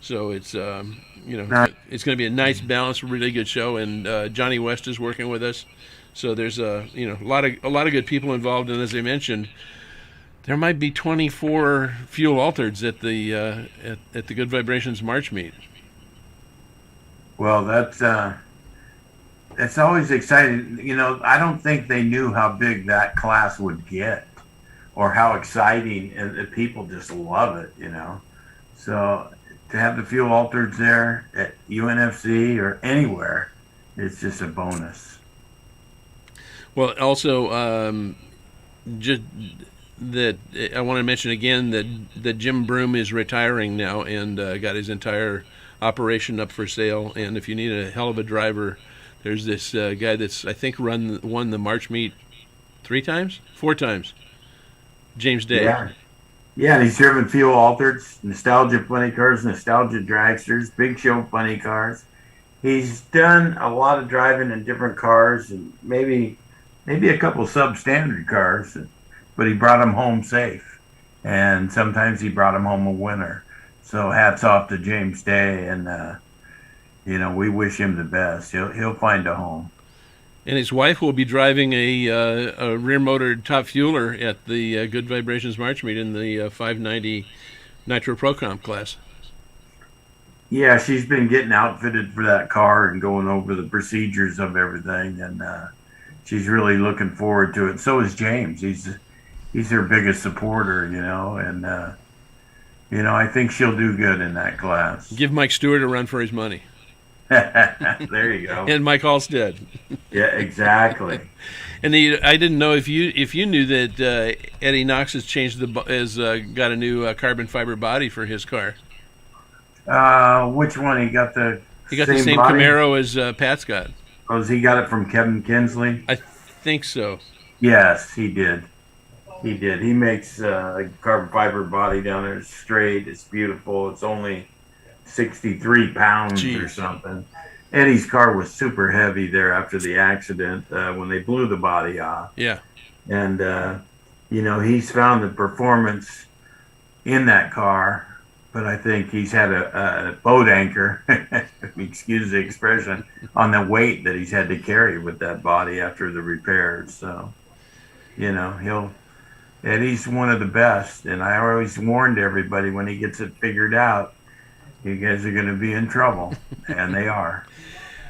So it's it's going to be a nice, balanced, really good show. And Johnny West is working with us. So there's a lot of good people involved. And as I mentioned, there might be 24 fuel altereds at the Good Vibrations March meet. Well, that's always exciting. I don't think they knew how big that class would get, or how exciting, and people just love it. So to have the fuel altereds there at UNFC or anywhere, it's just a bonus. Well, also, just that I want to mention again that Jim Broom is retiring now and got his entire operation up for sale. And if you need a hell of a driver, there's this guy that's I think won the March meet 4 times. James Day. Yeah, and he's driven fuel altereds, nostalgia funny cars, nostalgia dragsters, big show funny cars. He's done a lot of driving in different cars, and maybe a couple substandard cars, but he brought them home safe. And sometimes he brought them home a winner. So hats off to James Day, and we wish him the best. He'll find a home. And his wife will be driving a rear-motored top fueler at the Good Vibrations March meet in the 590 Nitro Pro Comp class. Yeah, she's been getting outfitted for that car and going over the procedures of everything, and she's really looking forward to it. So is James. He's her biggest supporter, and I think she'll do good in that class. Give Mike Stewart a run for his money. There you go. And Mike Halstead. Yeah, exactly. And I didn't know if you knew that Eddie Knox has got a new carbon fiber body for his car. Which one? He got the same body? Camaro as Pat's got. Oh, has he got it from Kevin Kinsley? I think so. Yes, he did. He makes a carbon fiber body down there. It's straight. It's beautiful. It's only 63 pounds Jeez. Or something. Eddie's car was super heavy there after the accident when they blew the body off. Yeah. And, he's found the performance in that car, but I think he's had a boat anchor, excuse the expression, on the weight that he's had to carry with that body after the repairs. So, Eddie's one of the best. And I always warned everybody when he gets it figured out, you guys are going to be in trouble, and they are.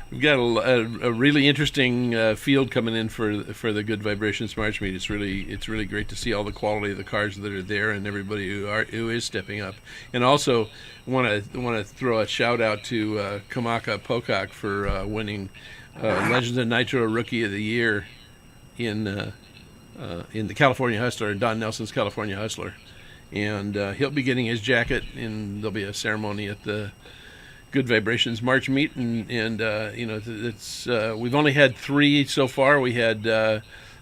We've got a really interesting field coming in for the Good Vibrations March meet. It's really great to see all the quality of the cars that are there and everybody who is stepping up. And also want to throw a shout out to Kamaka Pocock for winning Legends of Nitro Rookie of the Year in the California Hustler, Don Nelson's California Hustler. And he'll be getting his jacket, and there'll be a ceremony at the Good Vibrations March meet. And it's we've only had 3 so far. We had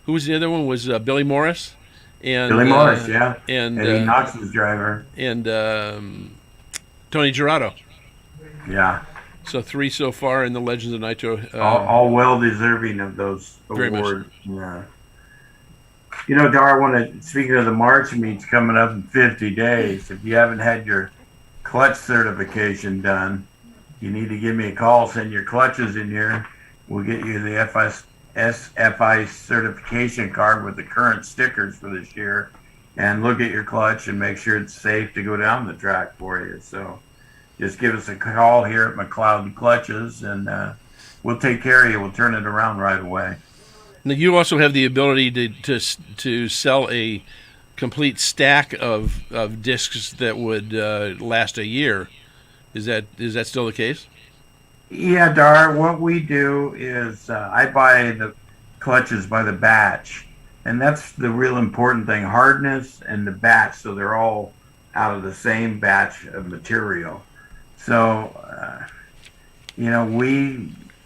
who was the other one? Was Billy Morris? And Billy Morris, yeah. And Eddie Knox's driver. And Tony Gerardo. Yeah. So 3 so far in the Legends of Nitro. All well deserving of those very awards. Much. Yeah. Dar, speaking of the March meets coming up in 50 days, if you haven't had your clutch certification done, you need to give me a call. Send your clutches in here. We'll get you the SFI certification card with the current stickers for this year, and look at your clutch and make sure it's safe to go down the track for you. So just give us a call here at McLeod Clutches, and we'll take care of you. We'll turn it around right away. Now, you also have the ability to sell a complete stack of discs that would last a year. Is that still the case? Yeah, Dar. What we do is I buy the clutches by the batch, And that's the real important thing, hardness and the batch, so they're all out of the same batch of material. So,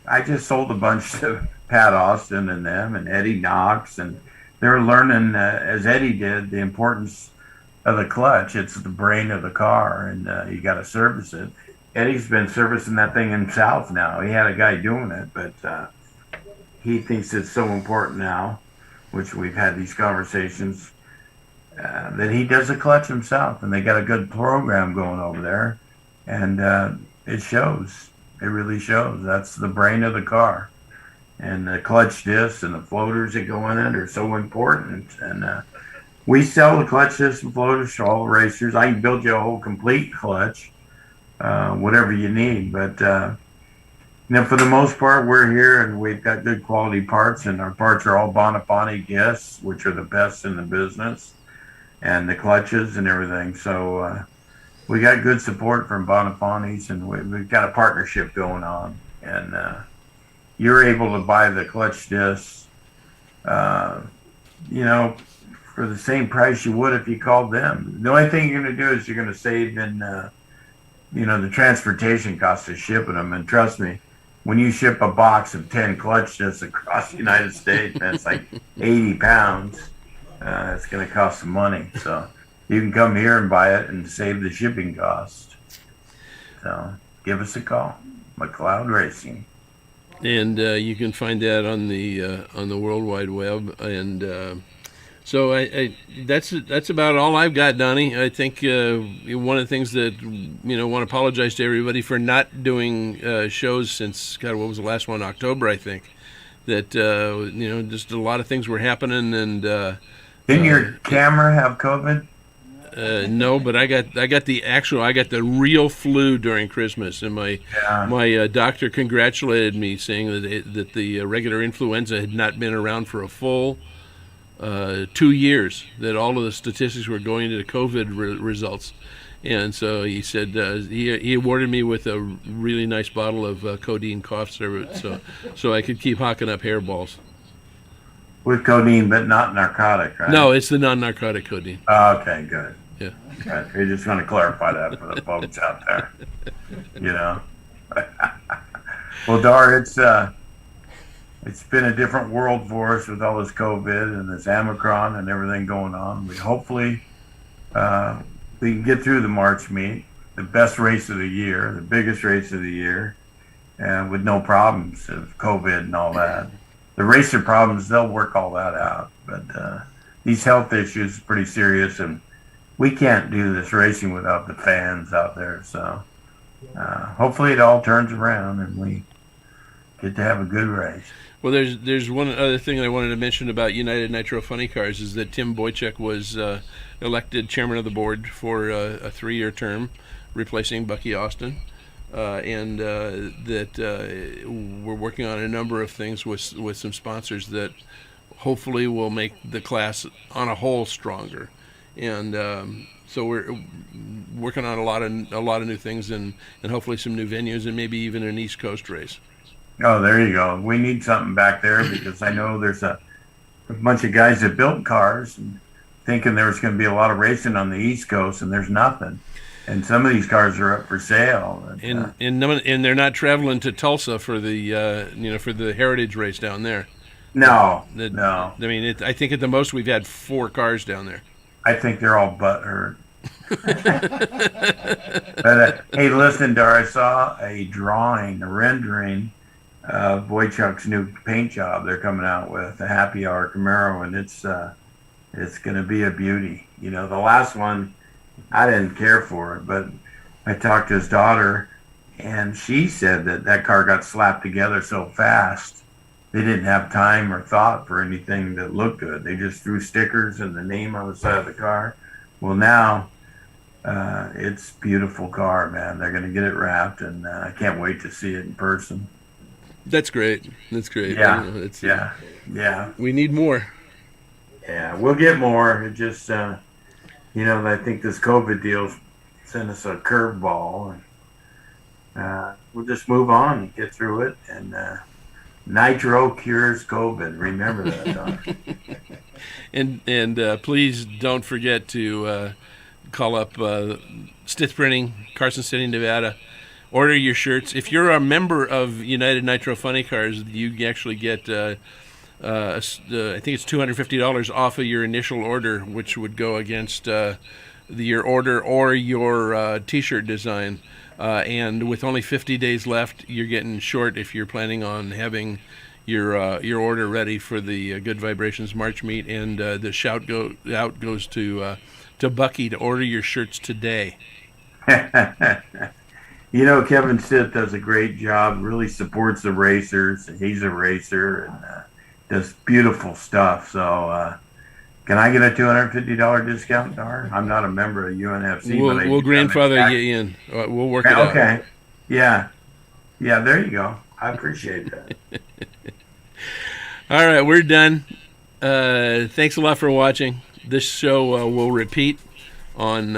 I just sold a bunch to Pat Austin and them and Eddie Knox, and they're learning, as Eddie did, the importance of the clutch. It's the brain of the car, and you got to service it. Eddie's been servicing that thing himself now. He had a guy doing it, but he thinks it's so important now, which we've had these conversations, that he does the clutch himself, and they got a good program going over there, and it shows. It really shows. That's the brain of the car, and the clutch discs and the floaters that go in it are so important. And we sell the clutch discs and floaters to all racers. I can build you a whole complete clutch, whatever you need, but for the most part, we're here and we've got good quality parts, and our parts are all Bonifanti discs, which are the best in the business, and the clutches and everything. So we got good support from Bonifanti's, and we've got a partnership going on. And you're able to buy the clutch discs, for the same price you would if you called them. The only thing you're going to do is you're going to save in, the transportation costs of shipping them. And trust me, when you ship a box of 10 clutch discs across the United States, that's like 80 pounds. It's going to cost some money. So you can come here and buy it and save the shipping cost. So give us a call, McLeod Racing. And you can find that on the World Wide Web. And so that's about all I've got, Donnie. I think one of the things that want to apologize to everybody for not doing shows since what was the last one? October, I think. That just a lot of things were happening, and didn't your camera have COVID? No, but I got the real flu during Christmas, and my doctor congratulated me, saying that the regular influenza had not been around for a full 2 years, that all of the statistics were going into the COVID results. And so he said he awarded me with a really nice bottle of codeine cough syrup, so I could keep hocking up hairballs. With codeine, but not narcotic, right? No, it's the non-narcotic codeine. Okay, good. Yeah. Good. We're just going to clarify that for the folks out there. Well, Dar, it's been a different world for us with all this COVID and this Omicron and everything going on. We hopefully we can get through the March meet, the best race of the year, the biggest race of the year, and with no problems of COVID and all that. The racer problems, they'll work all that out. But these health issues are pretty serious, and we can't do this racing without the fans out there. So hopefully it all turns around and we get to have a good race. Well, there's one other thing I wanted to mention about United Nitro Funny Cars is that Tim Boychuk was elected chairman of the board for a 3-year term, replacing Bucky Austin, and that we're working on a number of things with some sponsors that hopefully will make the class on a whole stronger, and so we're working on a lot of new things, and hopefully some new venues, and maybe even an East Coast race. Oh, there you go. We need something back there, because I know there's a bunch of guys that built cars and thinking there was going to be a lot of racing on the East Coast, and there's nothing. And some of these cars are up for sale. And they're not traveling to Tulsa for the for the Heritage race down there. No. I mean, I think at the most we've had 4 cars down there. I think they're all butthurt. But hey, listen, Dar, I saw a rendering of Boychuk's new paint job they're coming out with, the Happy Hour Camaro, and it's going to be a beauty. The last one, I didn't care for it, but I talked to his daughter, and she said that car got slapped together so fast they didn't have time or thought for anything that looked good. They just threw stickers and the name on the side of the car. Well, now it's a beautiful car, man. They're going to get it wrapped, and I can't wait to see it in person. That's great. Yeah. Yeah. We need more. Yeah, we'll get more. It just, I think this COVID deal sent us a curveball, and we'll just move on and get through it. And Nitro cures COVID. Remember that, Don. And please don't forget to call up Stith Printing, Carson City, Nevada. Order your shirts. If you're a member of United Nitro Funny Cars, you actually get I think it's $250 off of your initial order, which would go against your order or your T-shirt design. And with only 50 days left, you're getting short if you're planning on having your order ready for the Good Vibrations March meet. And the shout out goes to Bucky to order your shirts today. You know, Kevin Stith does a great job, really supports the racers. He's a racer and does beautiful stuff. So can I get a $250 discount, Dar? I'm not a member of UNFC. We'll grandfather you in. We'll work it out. Okay. Yeah. Yeah, there you go. I appreciate that. All right, we're done. Thanks a lot for watching. This show will repeat on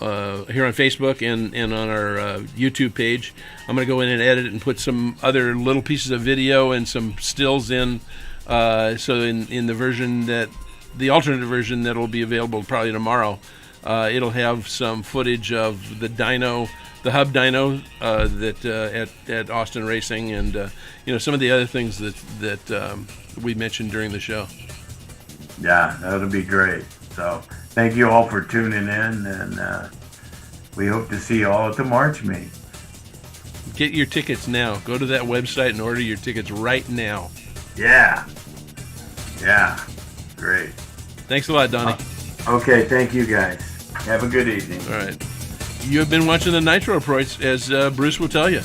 here on Facebook and on our YouTube page. I'm going to go in and edit it and put some other little pieces of video and some stills in. So in the version the alternate version that will be available probably tomorrow, it'll have some footage of the dyno, the hub dyno at Austin Racing, and some of the other things that we mentioned during the show. Yeah, that'll be great. So thank you all for tuning in, and we hope to see you all at the March meet. Get your tickets now. Go to that website and order your tickets right now. Yeah. Yeah. Great. Thanks a lot, Donnie. Okay, thank you guys. Have a good evening. All right. You have been watching the Nitro Reports, as Bruce will tell you.